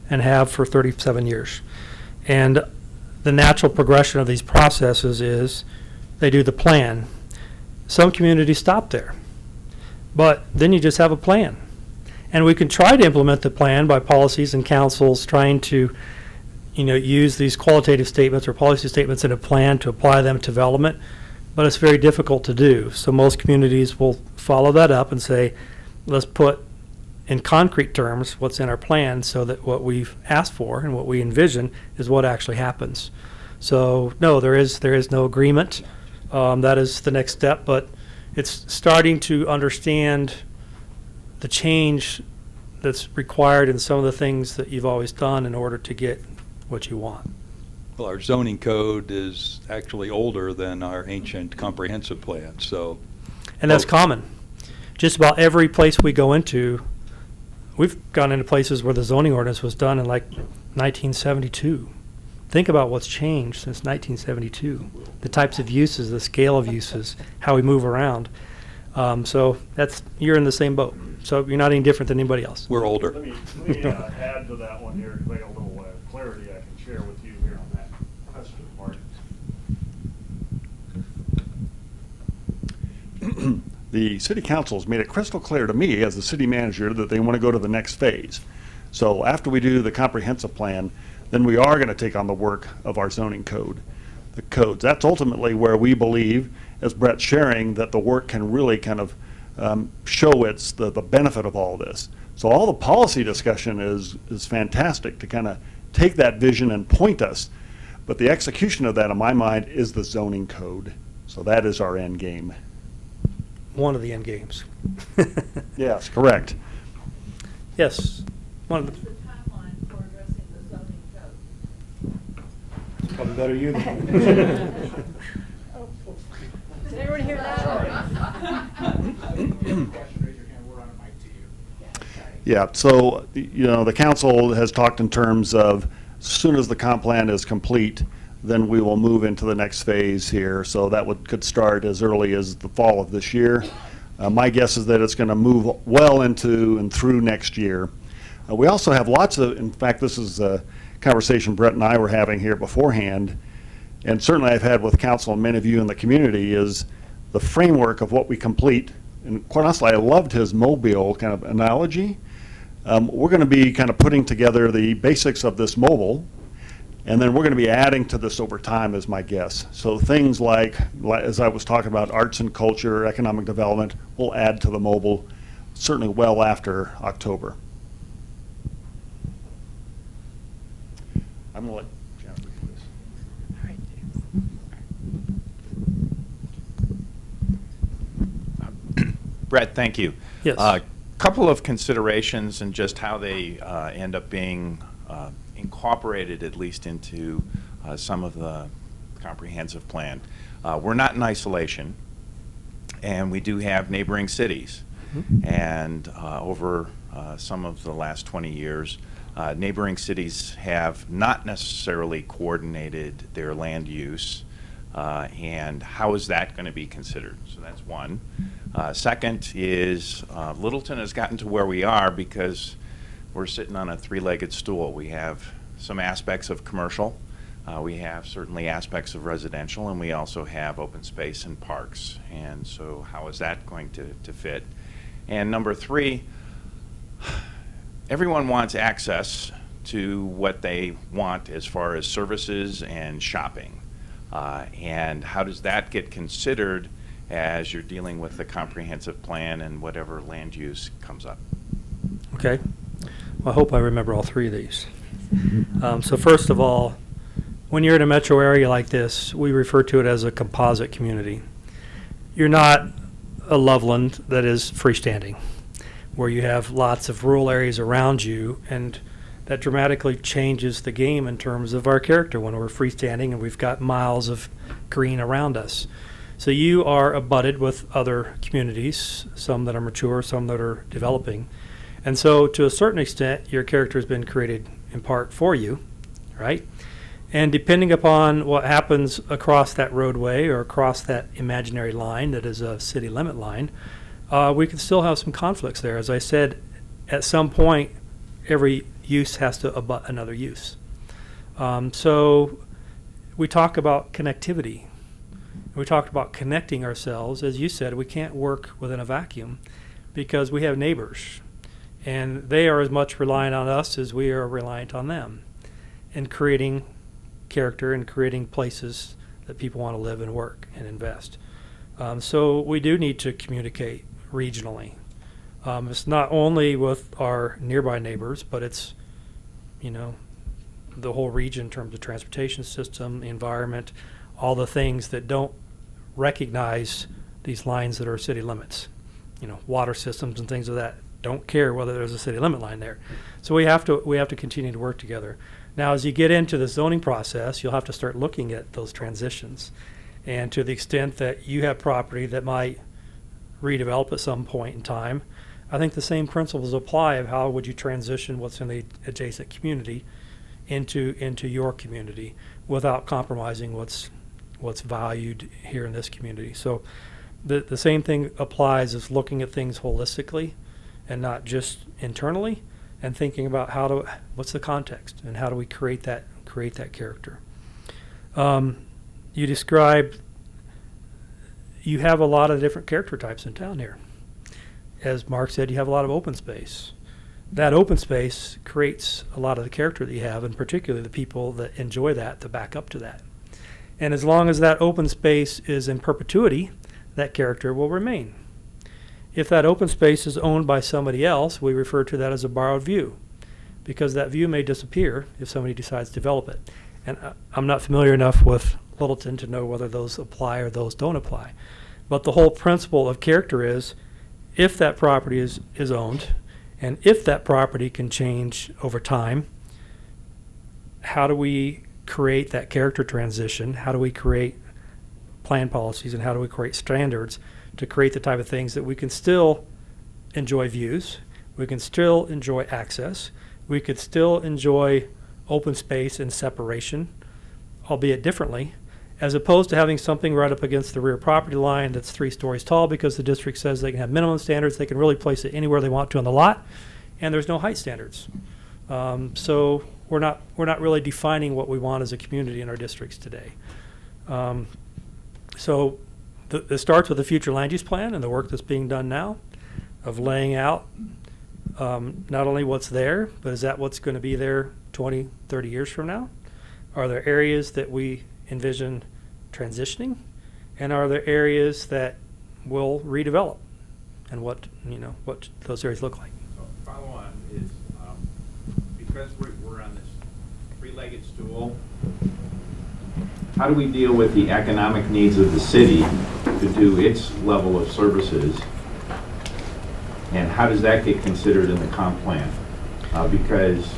and have for 37 years. And the natural progression of these processes is they do the plan. Some communities stop there, but then you just have a plan. And we can try to implement the plan by policies and councils trying to, use these qualitative statements or policy statements in a plan to apply them to development, but it's very difficult to do. So most communities will follow that up and say, let's put in concrete terms what's in our plan so that what we've asked for and what we envision is what actually happens. So no, there is no agreement. That is the next step, but it's starting to understand the change that's required in some of the things that you've always done in order to get what you want. Well, our zoning code is actually older than our ancient comprehensive plan, so. And that's common. Just about every place we go into, we've gone into places where the zoning ordinance was done in like 1972. Think about what's changed since 1972. The types of uses, the scale of uses, how we move around. So you're in the same boat. So you're not any different than anybody else. We're older. Let me add to that one here, because I got a little clarity I can share with you here on that question part. The city council has made it crystal clear to me as the city manager that they want to go to the next phase. So after we do the comprehensive plan, then we are going to take on the work of our zoning code. The codes, that's ultimately where we believe, as Brett's sharing, that the work can really kind of show the benefit of all this. So all the policy discussion is fantastic to kind of take that vision and point us. But the execution of that, in my mind, is the zoning code. So that is our end game. One of the end games. Yes, correct. Yes. One of the, The timeline for addressing the zoning code. probably better you than Did everyone hear that? Question, raise your hand, we're on a mic to you. Yeah, so, the council has talked in terms of as soon as the comp plan is complete, then we will move into the next phase here. So that could start as early as the fall of this year. My guess is that it's going to move well into and through next year. We also have in fact, this is a conversation Brett and I were having here beforehand, and certainly I've had with council and many of you in the community, is the framework of what we complete. And quite honestly, I loved his mobile kind of analogy. We're going to be kind of putting together the basics of this mobile, and then we're going to be adding to this over time, is my guess. So things like, as I was talking about, arts and culture, economic development, will add to the mobile certainly well after October. I'm going to let Jennifer do this. Brett, thank you. Yes. Couple of considerations and just how they end up being incorporated at least into some of the comprehensive plan. We're not in isolation, and we do have neighboring cities. And over some of the last 20 years, neighboring cities have not necessarily coordinated their land use, and how is that going to be considered? So that's one. Second is Littleton has gotten to where we are because we're sitting on a three-legged stool. We have some aspects of commercial, we have certainly aspects of residential, and we also have open space and parks. And so how is that going to fit? And number three, everyone wants access to what they want as far as services and shopping. And how does that get considered as you're dealing with the comprehensive plan and whatever land use comes up? Okay. Well, I hope I remember all three of these. So first of all, when you're in a metro area like this, we refer to it as a composite community. You're not a Loveland that is freestanding, where you have lots of rural areas around you, and that dramatically changes the game in terms of our character when we're freestanding and we've got miles of green around us. So you are abutted with other communities, some that are mature, some that are developing. And so to a certain extent, your character has been created in part for you, right? And depending upon what happens across that roadway or across that imaginary line that is a city limit line, we can still have some conflicts there. As I said, at some point, every use has to abut another use. So we talk about connectivity. We talked about connecting ourselves. As you said, we can't work within a vacuum because we have neighbors, and they are as much reliant on us as we are reliant on them in creating character and creating places that people want to live and work and invest. So we do need to communicate regionally. It's not only with our nearby neighbors, but it's, the whole region in terms of transportation system, the environment, all the things that don't recognize these lines that are city limits. Water systems and things of that don't care whether there's a city limit line there. So we have to continue to work together. Now, as you get into the zoning process, you'll have to start looking at those transitions. And to the extent that you have property that might redevelop at some point in time, I think the same principles apply of how would you transition what's in the adjacent community into your community without compromising what's valued here in this community. So the same thing applies as looking at things holistically and not just internally, and thinking about what's the context and how do we create that character. You described you have a lot of different character types in town here. As Mark said, you have a lot of open space. That open space creates a lot of the character that you have, and particularly the people that enjoy that, to back up to that. And as long as that open space is in perpetuity, that character will remain. If that open space is owned by somebody else, we refer to that as a borrowed view, because that view may disappear if somebody decides to develop it. And I'm not familiar enough with Littleton to know whether those apply or those don't apply. But the whole principle of character is, if that property is owned, and if that property can change over time, how do we create that character transition? How do we create plan policies, and how do we create standards to create the type of things that we can still enjoy views, we can still enjoy access, we could still enjoy open space and separation, albeit differently, as opposed to having something right up against the rear property line that's 3 stories tall because the district says they can have minimum standards, they can really place it anywhere they want to on the lot, and there's no height standards. So we're not really defining what we want as a community in our districts today. So it starts with the future land use plan and the work that's being done now of laying out not only what's there, but is that what's going to be there 20, 30 years from now? Are there areas that we envision transitioning? And are there areas that will redevelop? And what those areas look like? So follow on is, because we're on this three-legged stool, how do we deal with the economic needs of the city to do its level of services? And how does that get considered in the comp plan? Because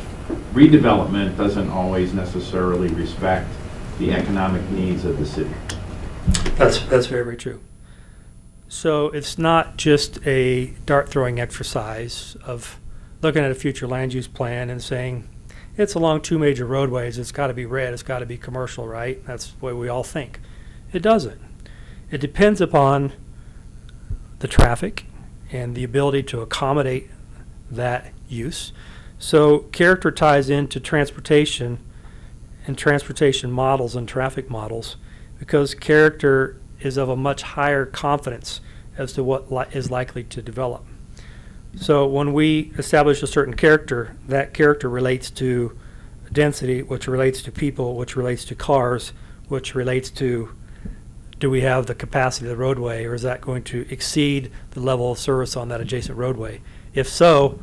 redevelopment doesn't always necessarily respect the economic needs of the city. That's very, very true. So it's not just a dart throwing exercise of looking at a future land use plan and saying, it's along two major roadways, it's got to be red, it's got to be commercial, right? That's the way we all think. It doesn't. It depends upon the traffic and the ability to accommodate that use. So character ties into transportation and transportation models and traffic models, because character is of a much higher confidence as to what is likely to develop. So when we establish a certain character, that character relates to density, which relates to people, which relates to cars, which relates to, do we have the capacity of the roadway, or is that going to exceed the level of service on that adjacent roadway? If so,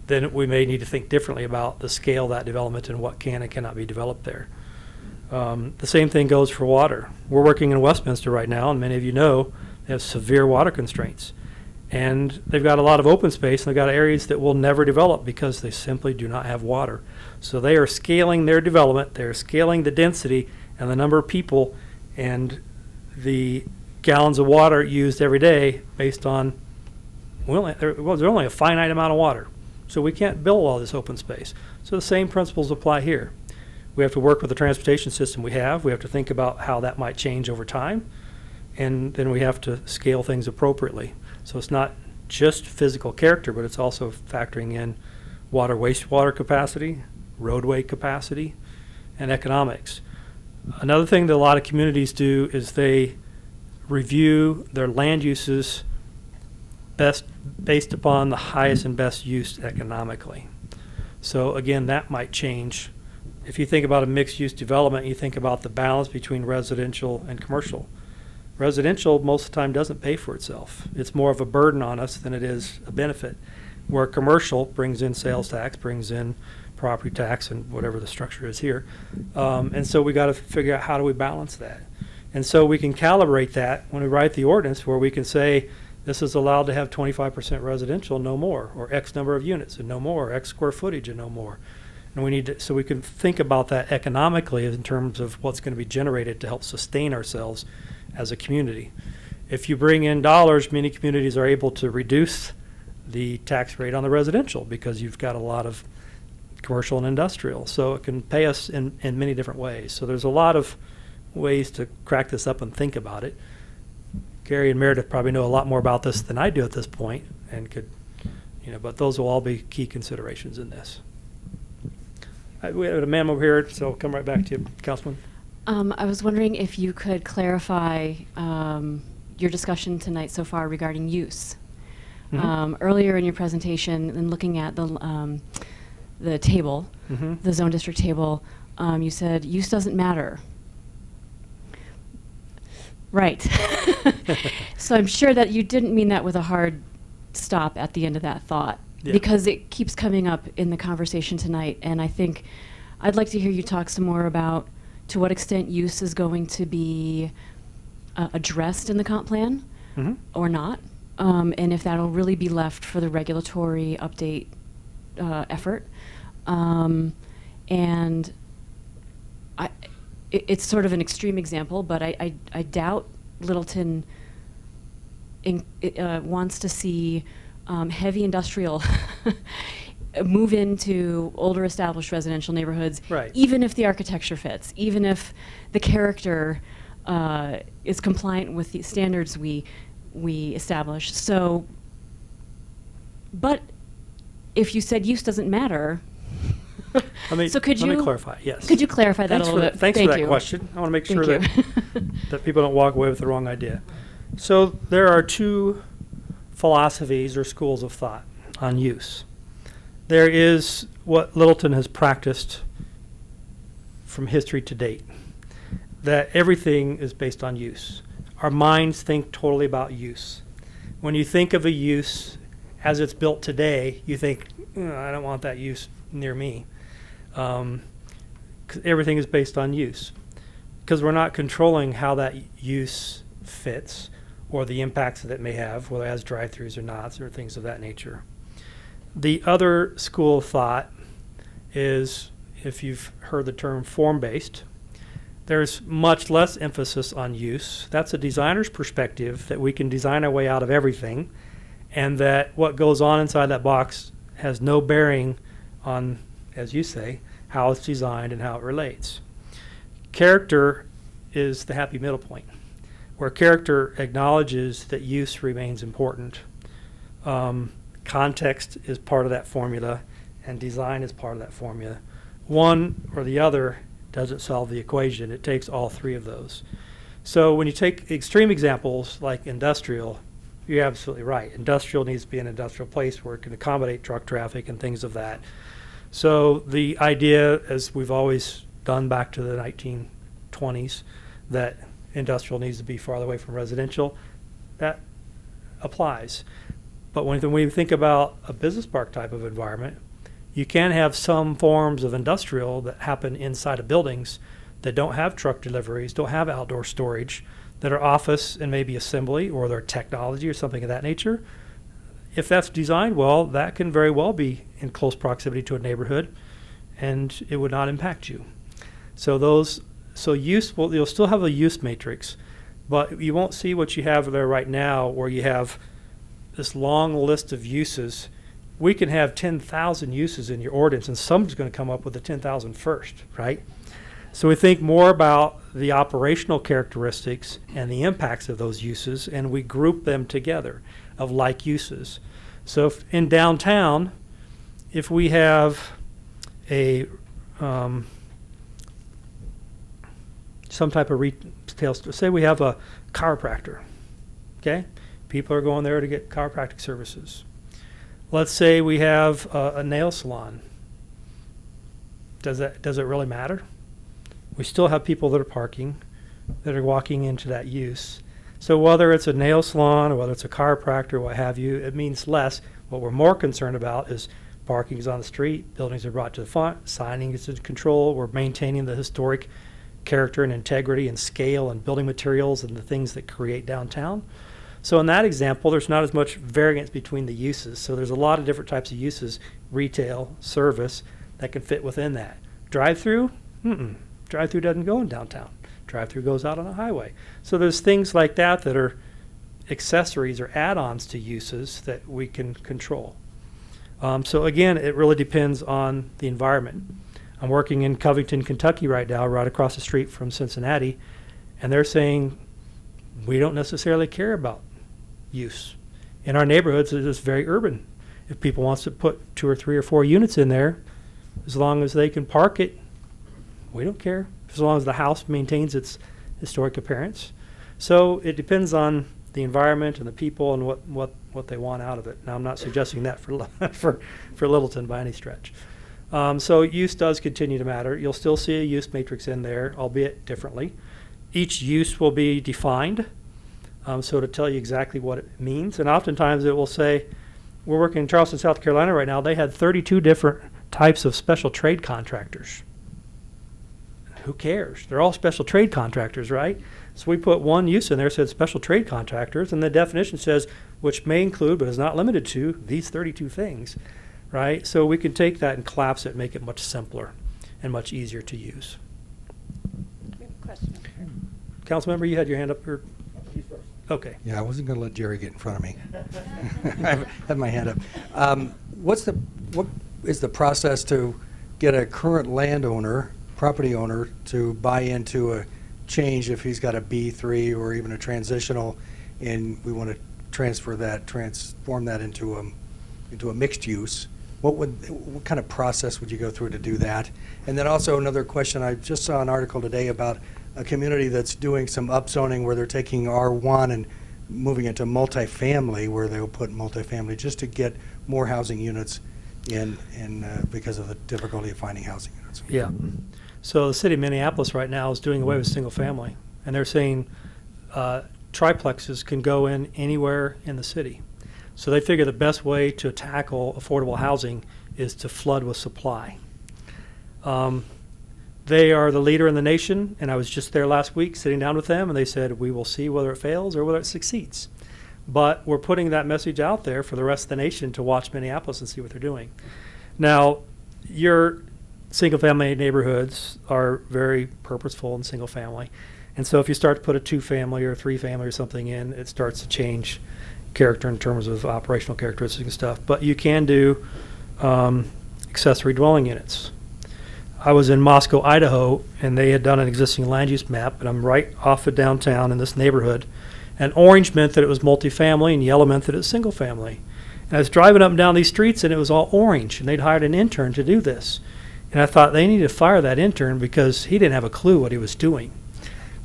then we may need to think differently about the scale of that development and what can and cannot be developed there. The same thing goes for water. We're working in Westminster right now, and many of you know they have severe water constraints. And they've got a lot of open space, and they've got areas that will never develop because they simply do not have water. So they are scaling their development, they're scaling the density and the number of people and the gallons of water used every day based on, there's only a finite amount of water. So we can't build all this open space. So the same principles apply here. We have to work with the transportation system we have. We have to think about how that might change over time. And then we have to scale things appropriately. So it's not just physical character, but it's also factoring in water, wastewater capacity, roadway capacity, and economics. Another thing that a lot of communities do is they review their land uses based upon the highest and best use economically. So again, that might change. If you think about a mixed-use development, you think about the balance between residential and commercial. Residential most of the time doesn't pay for itself. It's more of a burden on us than it is a benefit. Where commercial brings in sales tax, brings in property tax, and whatever the structure is here. And so we got to figure out how do we balance that. And so we can calibrate that when we write the ordinance, where we can say this is allowed to have 25% residential, no more, or X number of units and no more, or X square footage and no more. And we need to, so we can think about that economically in terms of what's going to be generated to help sustain ourselves as a community. If you bring in dollars, many communities are able to reduce the tax rate on the residential because you've got a lot of commercial and industrial. So it can pay us in many different ways. So there's a lot of ways to crack this up and think about it. Gary and Meredith probably know a lot more about this than I do at this point, and could, but those will all be key considerations in this. We have a ma'am over here, so I'll come right back to you, Councilman. I was wondering if you could clarify your discussion tonight so far regarding use. Earlier in your presentation, and looking at the table, the zone district table, you said use doesn't matter. Right. So I'm sure that you didn't mean that with a hard stop at the end of that thought. Yeah. Because it keeps coming up in the conversation tonight, and I think I'd like to hear you talk some more about to what extent use is going to be addressed in the comp plan or not, and if that'll really be left for the regulatory update effort. And it's sort of an extreme example, but I doubt Littleton wants to see heavy industrial move into older established residential neighborhoods, right, even if the architecture fits, even if the character is compliant with the standards we establish. So, but if you said use doesn't matter, so let me clarify, yes. Could you clarify that a little bit? Thanks for that question. I want to make sure that people don't walk away with the wrong idea. So there are two philosophies or schools of thought on use. There is what Littleton has practiced from history to date, that everything is based on use. Our minds think totally about use. When you think of a use as it's built today, you think, I don't want that use near me. 'Cause everything is based on use. Because we're not controlling how that use fits or the impacts that it may have, whether it has drive-throughs or not, or things of that nature. The other school of thought is, if you've heard the term form-based, There's much less emphasis on use. That's a designer's perspective, that we can design our way out of everything, and that what goes on inside that box has no bearing on, as you say, how it's designed and how it relates. Character is the happy middle point, where character acknowledges that use remains important. Context is part of that formula, and design is part of that formula. One or the other doesn't solve the equation. It takes all three of those. So when you take extreme examples like industrial, you're absolutely right. Industrial needs to be an industrial place where it can accommodate truck traffic and things of that. So the idea, as we've always done back to the 1920s, that industrial needs to be farther away from residential, that applies. But when we think about a business park type of environment, you can have some forms of industrial that happen inside of buildings that don't have truck deliveries, don't have outdoor storage, that are office and maybe assembly, or they're technology or something of that nature. If that's designed well, that can very well be in close proximity to a neighborhood, and it would not impact you. So you'll still have a use matrix, but you won't see what you have there right now, where you have this long list of uses. We can have 10,000 uses in your ordinance, and someone's going to come up with the 10,000 first, right? So we think more about the operational characteristics and the impacts of those uses, and we group them together of like uses. So if in downtown, if we have a some type of retail store, say we have a chiropractor, okay? People are going there to get chiropractic services. Let's say we have a nail salon. Does it really matter? We still have people that are parking, that are walking into that use. So whether it's a nail salon or whether it's a chiropractor, what have you, it means less. What we're more concerned about is parking is on the street, buildings are brought to the front, signing is in control, we're maintaining the historic character and integrity and scale and building materials and the things that create downtown. So in that example, there's not as much variance between the uses. So there's a lot of different types of uses, retail, service, that can fit within that. Drive-through? Drive-through doesn't go in downtown. Drive-through goes out on a highway. So there's things like that that are accessories or add-ons to uses that we can control. So again, it really depends on the environment. I'm working in Covington, Kentucky right now, right across the street from Cincinnati, and they're saying we don't necessarily care about use. In our neighborhoods, it's very urban. If people wants to put 2 or 3 or 4 units in there, as long as they can park it, we don't care, as long as the house maintains its historic appearance. So it depends on the environment and the people and what they want out of it. Now, I'm not suggesting that for Littleton by any stretch. So use does continue to matter. You'll still see a use matrix in there, albeit differently. Each use will be defined, so to tell you exactly what it means. And oftentimes it will say, we're working in Charleston, South Carolina right now. They had 32 different types of special trade contractors. Who cares? They're all special trade contractors, right? So we put one use in there, said special trade contractors, and the definition says, which may include but is not limited to these 32 things, right? So we can take that and collapse it and make it much simpler and much easier to use. Question. Councilmember, you had your hand up here. Okay. Yeah, I wasn't going to let Jerry get in front of me. I have my hand up. What is the process to get a current landowner, property owner, to buy into a change if he's got a B3 or even a transitional, and we want to transform that into a mixed use? What kind of process would you go through to do that? And then also another question, I just saw an article today about a community that's doing some upzoning where they're taking R1 and moving it to multifamily, where they'll put multifamily just to get more housing units in because of the difficulty of finding housing units. Yeah. So the city of Minneapolis right now is doing away with single family, and they're saying triplexes can go in anywhere in the city. So they figure the best way to tackle affordable housing is to flood with supply. They are the leader in the nation, and I was just there last week sitting down with them, and they said, we will see whether it fails or whether it succeeds. But we're putting that message out there for the rest of the nation to watch Minneapolis and see what they're doing. Now, your single-family neighborhoods are very purposeful and single-family. And so if you start to put a two-family or three-family or something in, it starts to change character in terms of operational characteristics and stuff. But you can do accessory dwelling units. I was in Moscow, Idaho, and they had done an existing land use map, and I'm right off of downtown in this neighborhood. And orange meant that it was multifamily, and yellow meant that it was single family. And I was driving up and down these streets, and it was all orange, and they'd hired an intern to do this. And I thought they needed to fire that intern because he didn't have a clue what he was doing.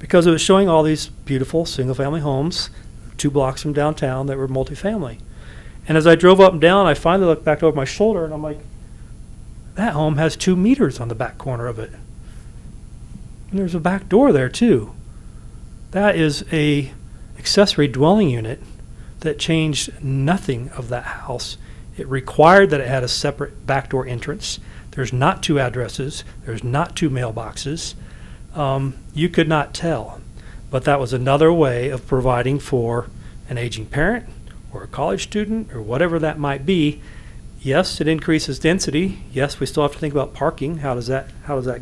Because it was showing all these beautiful single-family homes 2 blocks from downtown that were multifamily. And as I drove up and down, I finally looked back over my shoulder, and I'm like, that home has 2 meters on the back corner of it. And there's a back door there, too. That is a accessory dwelling unit that changed nothing of that house. It required that it had a separate back door entrance. There's not 2 addresses. There's not 2 mailboxes. You could not tell. But that was another way of providing for an aging parent or a college student or whatever that might be. Yes, it increases density. Yes, we still have to think about parking. How does that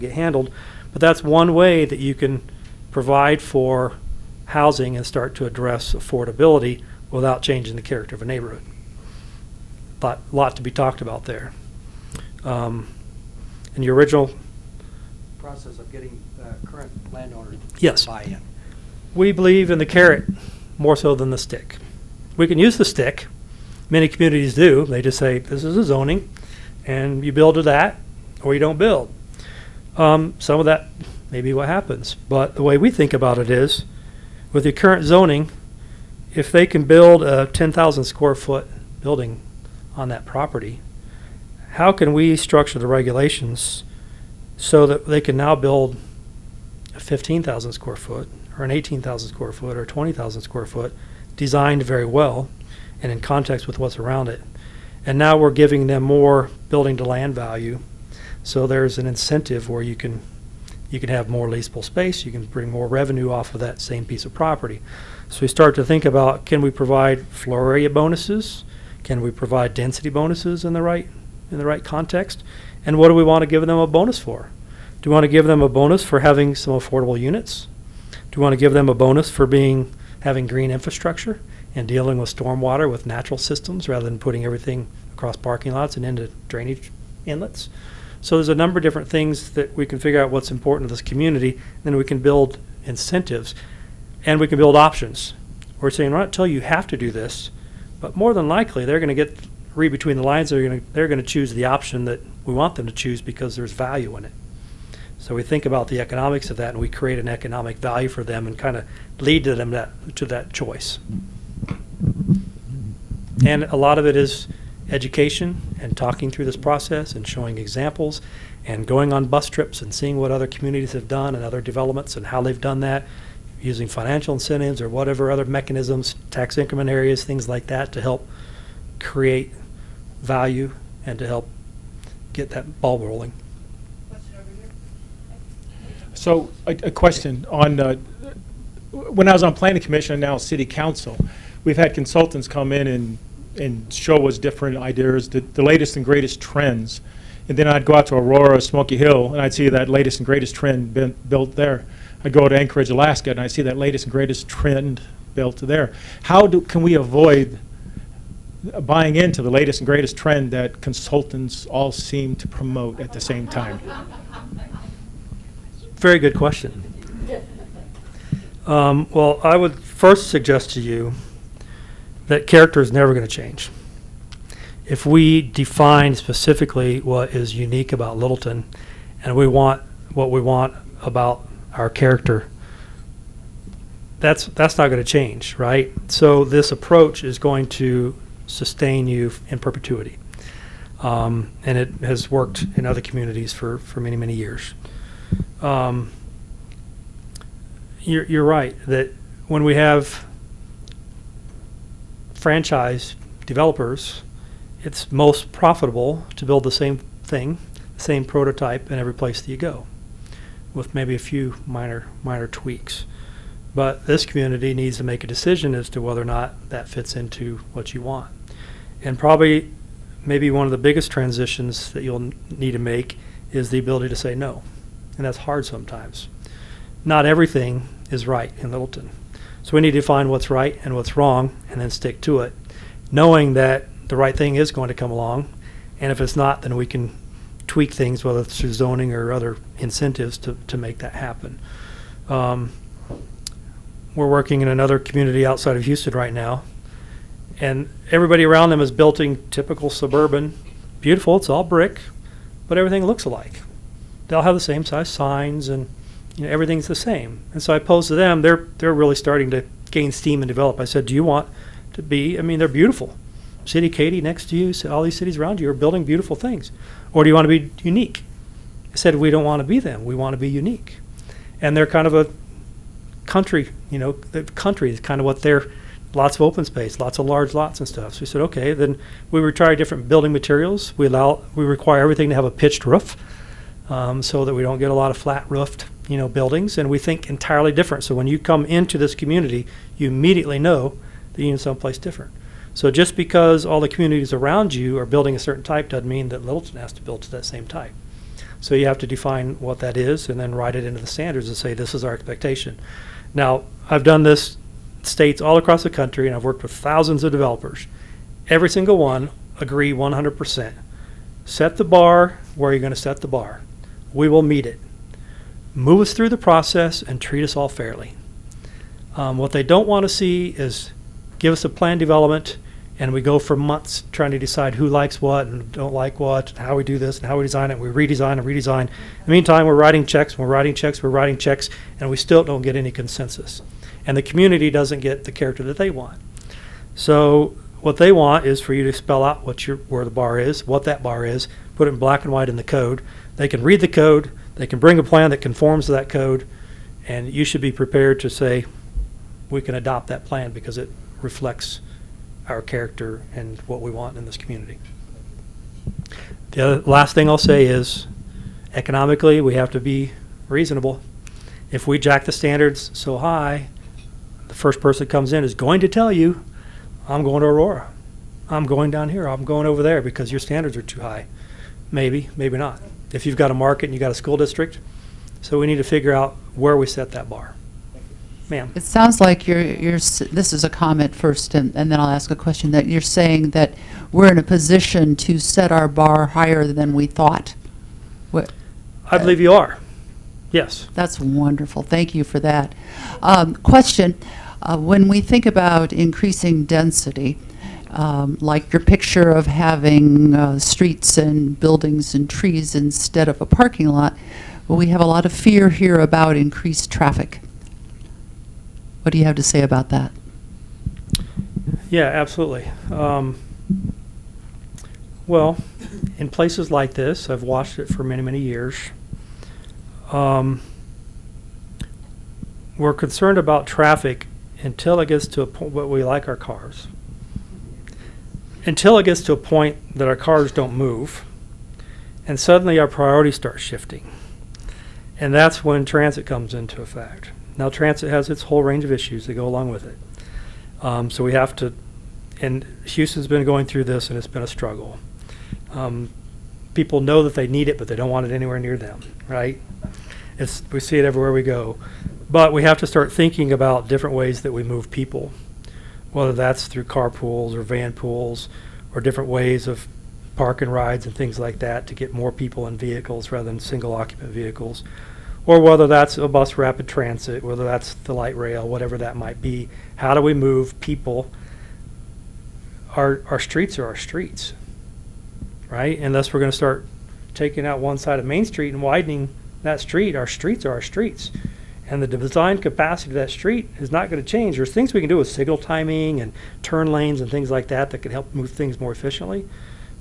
get handled? But that's one way that you can provide for housing and start to address affordability without changing the character of a neighborhood. Lot to be talked about there. And the original Process of getting current landowners Yes. to buy in. We believe in the carrot more so than the stick. We can use the stick. Many communities do. They just say, this is a zoning, and you build to that, or you don't build. Some of that may be what happens. But the way we think about it is, with the current zoning, if they can build a 10,000 square foot building on that property, how can we structure the regulations so that they can now build a 15,000 square foot or an 18,000 square foot or 20,000 square foot designed very well and in context with what's around it. And now we're giving them more building to land value. So there's an incentive where you can have more leasable space, you can bring more revenue off of that same piece of property. So we start to think about, can we provide floor area bonuses? Can we provide density bonuses in the right context? And what do we want to give them a bonus for? Do we want to give them a bonus for having some affordable units? Do we want to give them a bonus for having green infrastructure and dealing with stormwater with natural systems rather than putting everything across parking lots and into drainage inlets? So there's a number of different things that we can figure out what's important to this community, and then we can build incentives and we can build options. We're saying, we're not telling you have to do this, but more than likely they're going to read between the lines, they're going to choose the option that we want them to choose because there's value in it. So we think about the economics of that, and we create an economic value for them and kind of lead to them to that choice. And a lot of it is education and talking through this process and showing examples and going on bus trips and seeing what other communities have done and other developments and how they've done that, using financial incentives or whatever other mechanisms, tax increment areas, things like that, to help create value and to help get that ball rolling. So a question on, when I was on planning commission and now city council, we've had consultants come in and show us different ideas, the latest and greatest trends. And then I'd go out to Aurora, Smoky Hill, and I'd see that latest and greatest trend built there. I'd go to Anchorage, Alaska, and I see that latest and greatest trend built there. How can we avoid buying into the latest and greatest trend that consultants all seem to promote at the same time? Very good question. Well, I would first suggest to you that character is never going to change. If we define specifically what is unique about Littleton and we want what we want about our character, that's not going to change, right? So this approach is going to sustain you in perpetuity. And it has worked in other communities for many, many years. You're right that when we have franchise developers, it's most profitable to build the same thing, the same prototype in every place that you go, with maybe a few minor tweaks. But this community needs to make a decision as to whether or not that fits into what you want. And probably maybe one of the biggest transitions that you'll need to make is the ability to say no. And that's hard sometimes. Not everything is right in Littleton. So we need to find what's right and what's wrong and then stick to it, knowing that the right thing is going to come along. And if it's not, then we can tweak things, whether it's through zoning or other incentives to make that happen. We're working in another community outside of Houston right now, and everybody around them is building typical suburban, beautiful, it's all brick, but everything looks alike. They'll have the same size signs, and everything's the same. And so I posed to them, they're really starting to gain steam and develop. I said, do you want to be, they're beautiful. City Katy next to you, so all these cities around you are building beautiful things. Or do you want to be unique? I said, we don't want to be them. We want to be unique. And they're kind of a country, the country is kind of what they're, lots of open space, lots of large lots and stuff. So we said, okay, then we try different building materials. We require everything to have a pitched roof, so that we don't get a lot of flat roofed, buildings. And we think entirely different. So when you come into this community, you immediately know that you're in someplace different. So just because all the communities around you are building a certain type doesn't mean that Littleton has to build to that same type. So you have to define what that is and then write it into the standards and say, this is our expectation. Now, I've done this states all across the country, and I've worked with thousands of developers. Every single one agree 100%. Set the bar where you're going to set the bar. We will meet it. Move us through the process and treat us all fairly. What they don't want to see is give us a plan development, and we go for months trying to decide who likes what and don't like what, and how we do this and how we design it. We redesign and redesign. In the meantime, we're writing checks, and we still don't get any consensus. And the community doesn't get the character that they want. So what they want is for you to spell out where the bar is, what that bar is, put it in black and white in the code. They can read the code. They can bring a plan that conforms to that code, and you should be prepared to say, we can adopt that plan because it reflects our character and what we want in this community. The last thing I'll say is, economically, we have to be reasonable. If we jack the standards so high, the first person that comes in is going to tell you, I'm going to Aurora. I'm going down here. I'm going over there because your standards are too high. Maybe, maybe not. If you've got a market and you've got a school district, so we need to figure out where we set that bar. Ma'am. It sounds like this is a comment first, and then I'll ask a question, that you're saying that we're in a position to set our bar higher than we thought. I believe you are. Yes. That's wonderful. Thank you for that. Question, when we think about increasing density, like your picture of having streets and buildings and trees instead of a parking lot, well, we have a lot of fear here about increased traffic. What do you have to say about that? Yeah, absolutely. Well, in places like this, I've watched it for many, many years. We're concerned about traffic until it gets to a point where we like our cars. Until it gets to a point that our cars don't move, and suddenly our priorities start shifting. And that's when transit comes into effect. Now, transit has its whole range of issues that go along with it. So we have to, and Houston's been going through this, and it's been a struggle. People know that they need it, but they don't want it anywhere near them, right? We see it everywhere we go. But we have to start thinking about different ways that we move people, whether that's through carpools or van pools or different ways of park and rides and things like that to get more people in vehicles rather than single occupant vehicles. Or whether that's a bus rapid transit, whether that's the light rail, whatever that might be. How do we move people? Our streets are our streets, right? Unless we're going to start taking out one side of Main Street and widening that street, our streets are our streets. And the design capacity of that street is not going to change. There's things we can do with signal timing and turn lanes and things like that that can help move things more efficiently.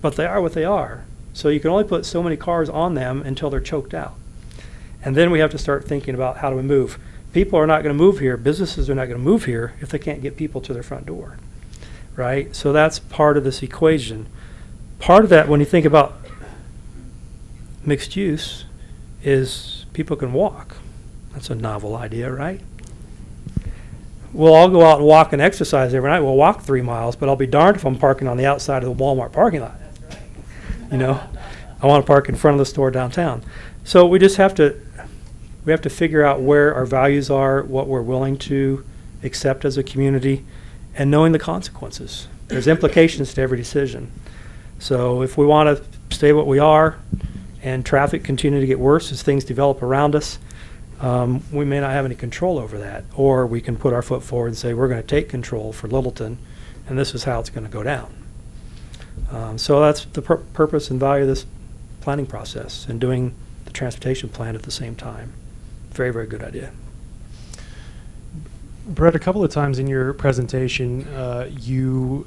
But they are what they are. So you can only put so many cars on them until they're choked out. And then we have to start thinking about how do we move. People are not going to move here. Businesses are not going to move here if they can't get people to their front door, right? So that's part of this equation. Part of that, when you think about mixed use, is people can walk. That's a novel idea, right? We'll all go out and walk and exercise every night. We'll walk 3 miles, but I'll be darned if I'm parking on the outside of the Walmart parking lot. You know? I want to park in front of the store downtown. So we just have to figure out where our values are, what we're willing to accept as a community, and knowing the consequences. There's implications to every decision. So if we want to stay what we are and traffic continue to get worse as things develop around us, we may not have any control over that. Or we can put our foot forward and say, we're going to take control for Littleton, and this is how it's going to go down. So that's the purpose and value of this planning process and doing the transportation plan at the same time. Very, very good idea. Brett, a couple of times in your presentation, you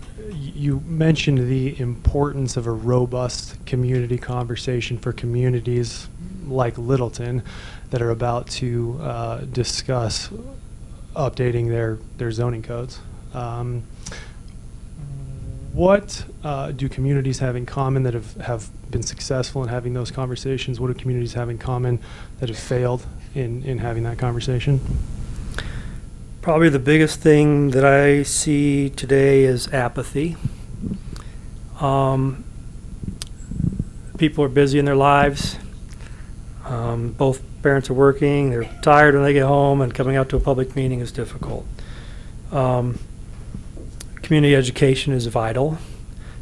mentioned the importance of a robust community conversation for communities like Littleton that are about to discuss updating their zoning codes. What do communities have in common that have been successful in having those conversations? What do communities have in common that have failed in having that conversation? Probably the biggest thing that I see today is apathy. People are busy in their lives. Both parents are working. They're tired when they get home, and coming out to a public meeting is difficult. Community education is vital.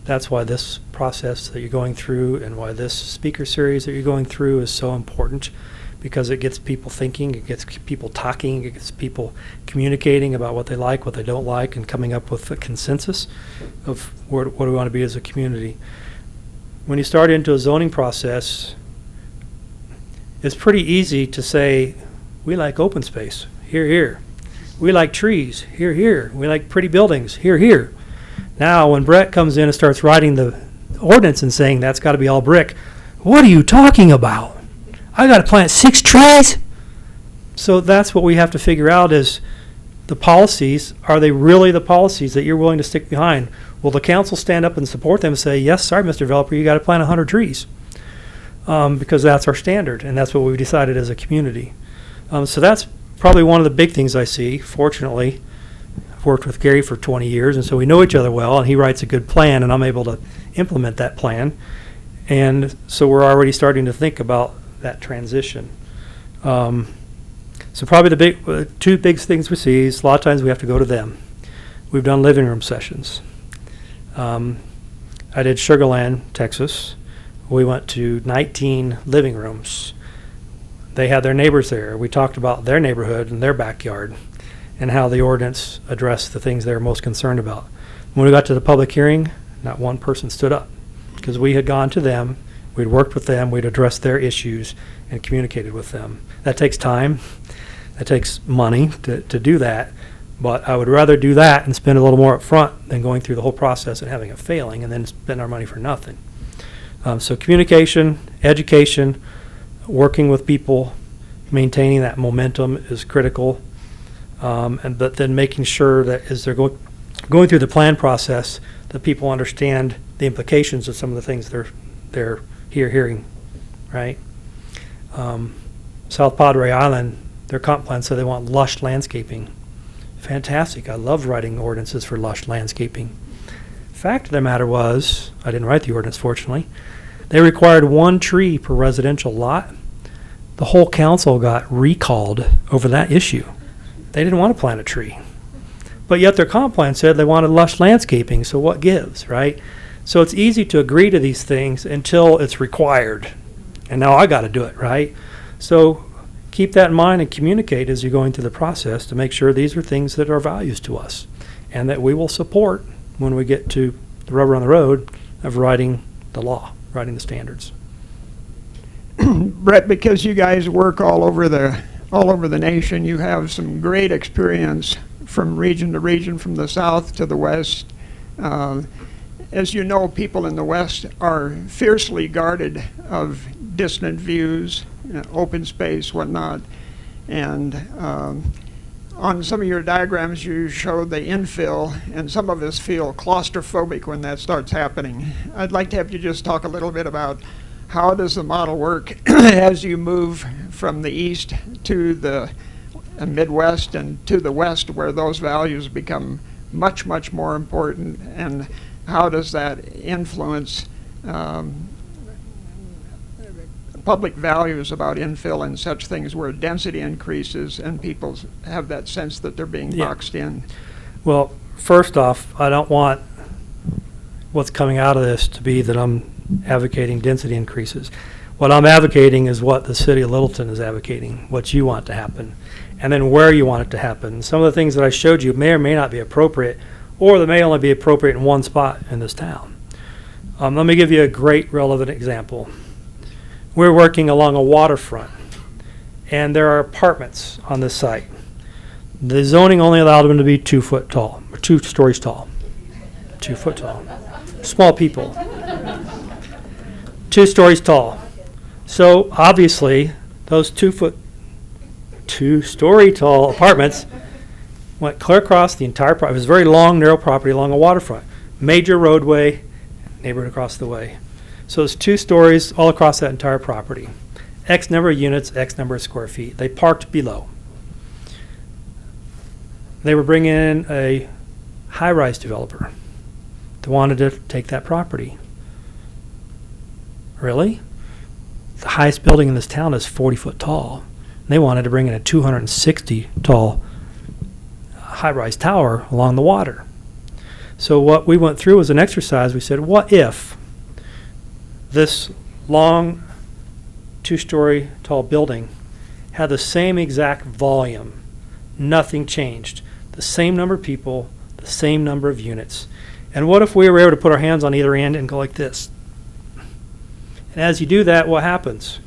That's why this process that you're going through and why this speaker series that you're going through is so important, because it gets people thinking, it gets people talking, it gets people communicating about what they like, what they don't like, and coming up with a consensus of what do we want to be as a community. When you start into a zoning process, it's pretty easy to say, we like open space, here, here. We like trees, here, here. We like pretty buildings, here, here. Now, when Brett comes in and starts writing the ordinance and saying that's got to be all brick, what are you talking about? I got to plant 6 trees? So that's what we have to figure out is the policies, are they really the policies that you're willing to stick behind? Will the council stand up and support them and say, yes, sorry, Mr. Developer, you got to plant 100 trees? Because that's our standard, and that's what we've decided as a community. So that's probably one of the big things I see. Fortunately, I've worked with Gary for 20 years, and so we know each other well, and he writes a good plan, and I'm able to implement that plan. And so we're already starting to think about that transition. So probably the two big things we see is a lot of times we have to go to them. We've done living room sessions. I did Sugar Land, Texas. We went to 19 living rooms. They had their neighbors there. We talked about their neighborhood and their backyard and how the ordinance addressed the things they were most concerned about. When we got to the public hearing, not one person stood up because we had gone to them, we'd worked with them, we'd addressed their issues and communicated with them. That takes time. That takes money to do that. But I would rather do that and spend a little more up front than going through the whole process and having it failing and then spend our money for nothing. So communication, education, working with people, maintaining that momentum is critical. But then making sure that as they're going through the plan process, that people understand the implications of some of the things they're hearing, right? South Padre Island, their comp plan said they want lush landscaping. Fantastic. I love writing ordinances for lush landscaping. Fact of the matter was, I didn't write the ordinance, fortunately. They required 1 tree per residential lot. The whole council got recalled over that issue. They didn't want to plant a tree. But yet their comp plan said they wanted lush landscaping, so what gives, right? So it's easy to agree to these things until it's required. And now I got to do it, right? So keep that in mind and communicate as you're going through the process to make sure these are things that are values to us and that we will support when we get to the rubber on the road of writing the law, writing the standards. Brett, because you guys work all over the nation, you have some great experience from region to region, from the south to the west. As you know, people in the west are fiercely guarded of distant views, open space, whatnot. And on some of your diagrams, you showed the infill, and some of us feel claustrophobic when that starts happening. I'd like to have you just talk a little bit about how does the model work as you move from the east to the Midwest and to the west, where those values become much, much more important, and how does that influence public values about infill and such things where density increases and people have that sense that they're being Yeah. boxed in. Well, first off, I don't want what's coming out of this to be that I'm advocating density increases. What I'm advocating is what the city of Littleton is advocating, what you want to happen, and then where you want it to happen. Some of the things that I showed you may or may not be appropriate, or they may only be appropriate in one spot in this town. Let me give you a great relevant example. We're working along a waterfront, and there are apartments on this site. The zoning only allowed them to be 2 foot tall, or 2 stories tall. 2 foot tall. Small people. 2 stories tall. So obviously, those 2-story tall apartments went clear across the entire property. It was a very long, narrow property along a waterfront. Major roadway, neighborhood across the way. So it's 2 stories all across that entire property. X number of units, X number of square feet. They parked below. They were bringing in a high-rise developer that wanted to take that property. Really? The highest building in this town is 40 foot tall. And they wanted to bring in a 260 tall high-rise tower along the water. So what we went through was an exercise. We said, what if this long 2-story tall building had the same exact volume, nothing changed, the same number of people, the same number of units. And what if we were able to put our hands on either end and go like this? And as you do that, what happens?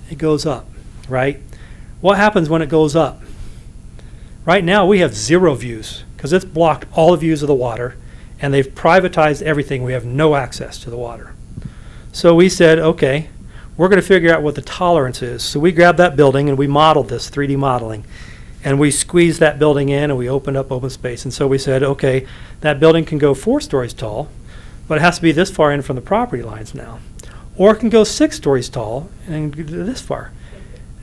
It goes up, right? What happens when it goes up? Right now we have 0 views because it's blocked all the views of the water, and they've privatized everything. We have no access to the water. So we said, okay, we're going to figure out what the tolerance is. So we grabbed that building and we modeled this 3D modeling. And we squeezed that building in and we opened up open space. And so we said, okay, that building can go 4 stories tall, but it has to be this far in from the property lines now. Or it can go 6 stories tall and go this far.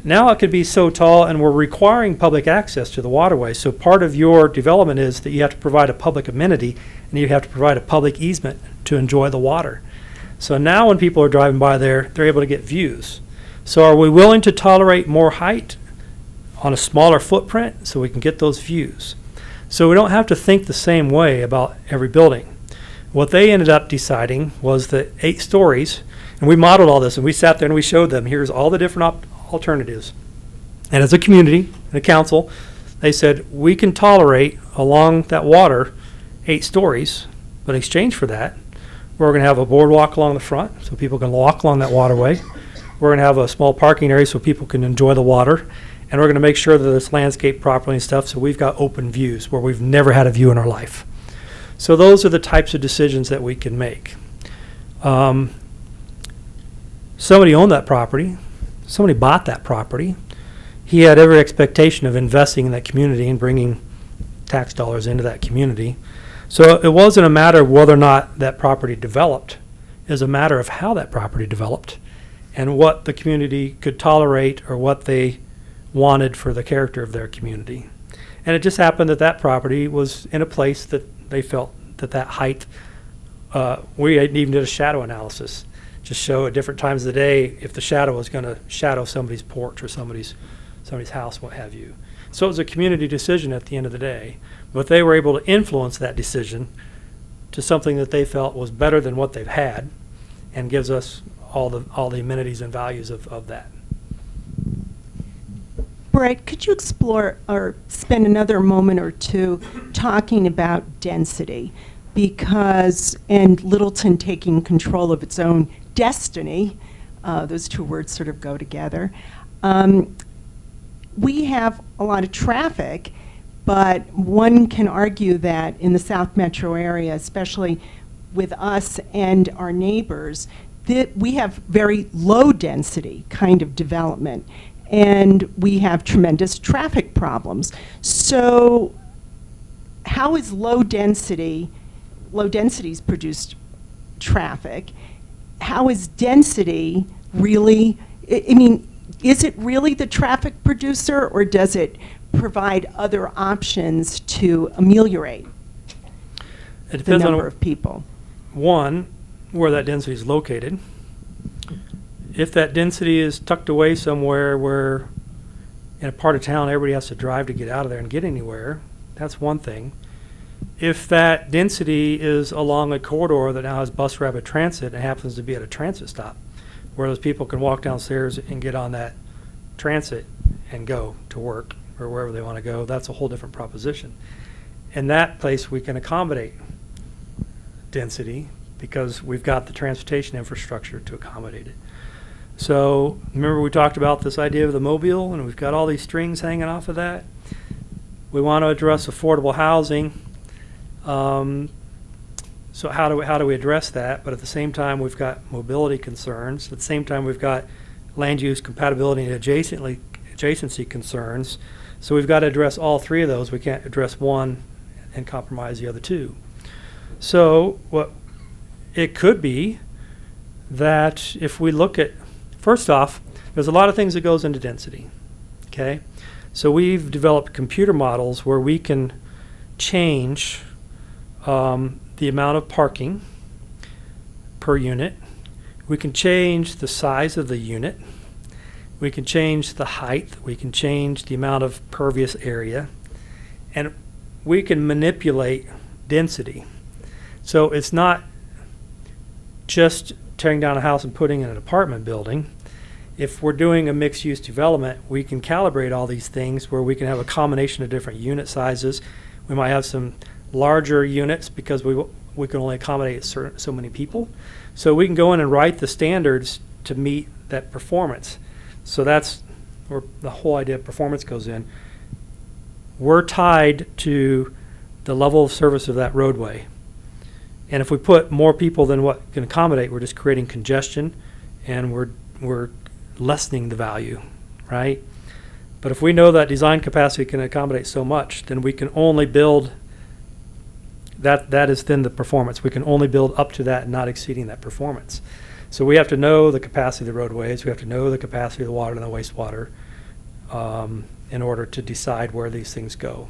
Now it could be so tall, and we're requiring public access to the waterway. So part of your development is that you have to provide a public amenity and you have to provide a public easement to enjoy the water. So now when people are driving by there, they're able to get views. So are we willing to tolerate more height on a smaller footprint so we can get those views? So we don't have to think the same way about every building. What they ended up deciding was that 8 stories, and we modeled all this, and we sat there and we showed them, here's all the different alternatives. And as a community and a council, they said, we can tolerate along that water 8 stories, but in exchange for that, we're going to have a boardwalk along the front so people can walk along that waterway. We're going to have a small parking area so people can enjoy the water. And we're going to make sure that it's landscaped properly and stuff, so we've got open views where we've never had a view in our life. So those are the types of decisions that we can make. Somebody owned that property. Somebody bought that property. He had every expectation of investing in that community and bringing tax dollars into that community. So it wasn't a matter of whether or not that property developed. It was a matter of how that property developed and what the community could tolerate or what they wanted for the character of their community. And it just happened that that property was in a place that they felt that that height, we even did a shadow analysis, just show at different times of the day if the shadow was going to shadow somebody's porch or somebody's house, what have you. So it was a community decision at the end of the day, but they were able to influence that decision to something that they felt was better than what they've had and gives us all the amenities and values of that. Brett, could you explore or spend another moment or two talking about density? Because, and Littleton taking control of its own destiny, those 2 words sort of go together. We have a lot of traffic, but one can argue that in the South Metro area, especially with us and our neighbors, that we have very low density kind of development, and we have tremendous traffic problems. So how is low density's produced traffic? How is density really, I mean, is it really the traffic producer, or does it provide other options to ameliorate It the depends number on, of people? one, where that density is located. if that density is tucked away somewhere where in a part of town everybody has to drive to get out of there and get anywhere, that's one thing. If that density is along a corridor that now has bus rapid transit and happens to be at a transit stop, where those people can walk downstairs and get on that transit and go to work or wherever they want to go, that's a whole different proposition. In that place, we can accommodate density because we've got the transportation infrastructure to accommodate it. So remember we talked about this idea of the mobile, and we've got all these strings hanging off of that. We want to address affordable housing. So how do we address that? But at the same time, we've got mobility concerns. At the same time, we've got land use compatibility and adjacency concerns. So we've got to address all three of those. We can't address one and compromise the other two. So what it could be that if we look at, first off, there's a lot of things that goes into density, okay? So we've developed computer models where we can change the amount of parking per unit. We can change the size of the unit. We can change the height. We can change the amount of pervious area. And we can manipulate density. So it's not just tearing down a house and putting in an apartment building. If we're doing a mixed-use development, we can calibrate all these things where we can have a combination of different unit sizes. We might have some larger units because we can only accommodate so many people. So we can go in and write the standards to meet that performance. So that's where the whole idea of performance goes in. We're tied to the level of service of that roadway. And if we put more people than what can accommodate, we're just creating congestion and we're lessening the value, right? But if we know that design capacity can accommodate so much, then we can only build, that is then the performance. We can only build up to that, not exceeding that performance. So we have to know the capacity of the roadways, we have to know the capacity of the water and the wastewater in order to decide where these things go.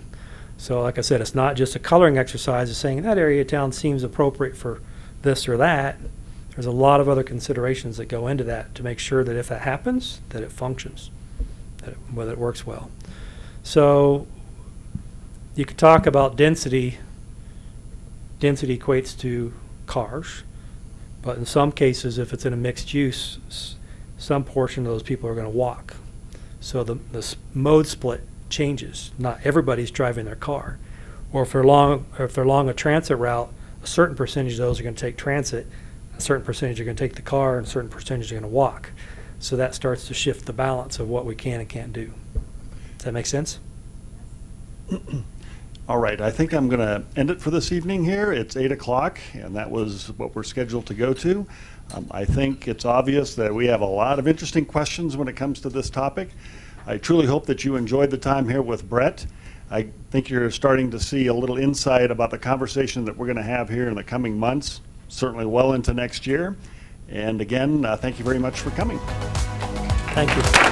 So like I said, it's not just a coloring exercise of saying that area of town seems appropriate for this or that. There's a lot of other considerations that go into that to make sure that if that happens, that it functions, whether it works well. So you could talk about density. Density equates to cars, but in some cases, if it's in a mixed use, some portion of those people are going to walk. So the mode split changes. Not everybody's driving their car. Or if they're along a transit route, a certain percentage of those are going to take transit, a certain percentage are going to take the car, and a certain percentage are going to walk. So that starts to shift the balance of what we can and can't do. Does that make sense? All right, I think I'm going to end it for this evening here. It's 8 o'clock, and that was what we're scheduled to go to. I think it's obvious that we have a lot of interesting questions when it comes to this topic. I truly hope that you enjoyed the time here with Brett. I think you're starting to see a little insight about the conversation that we're going to have here in the coming months, certainly well into next year. And again, thank you very much for coming. Thank you.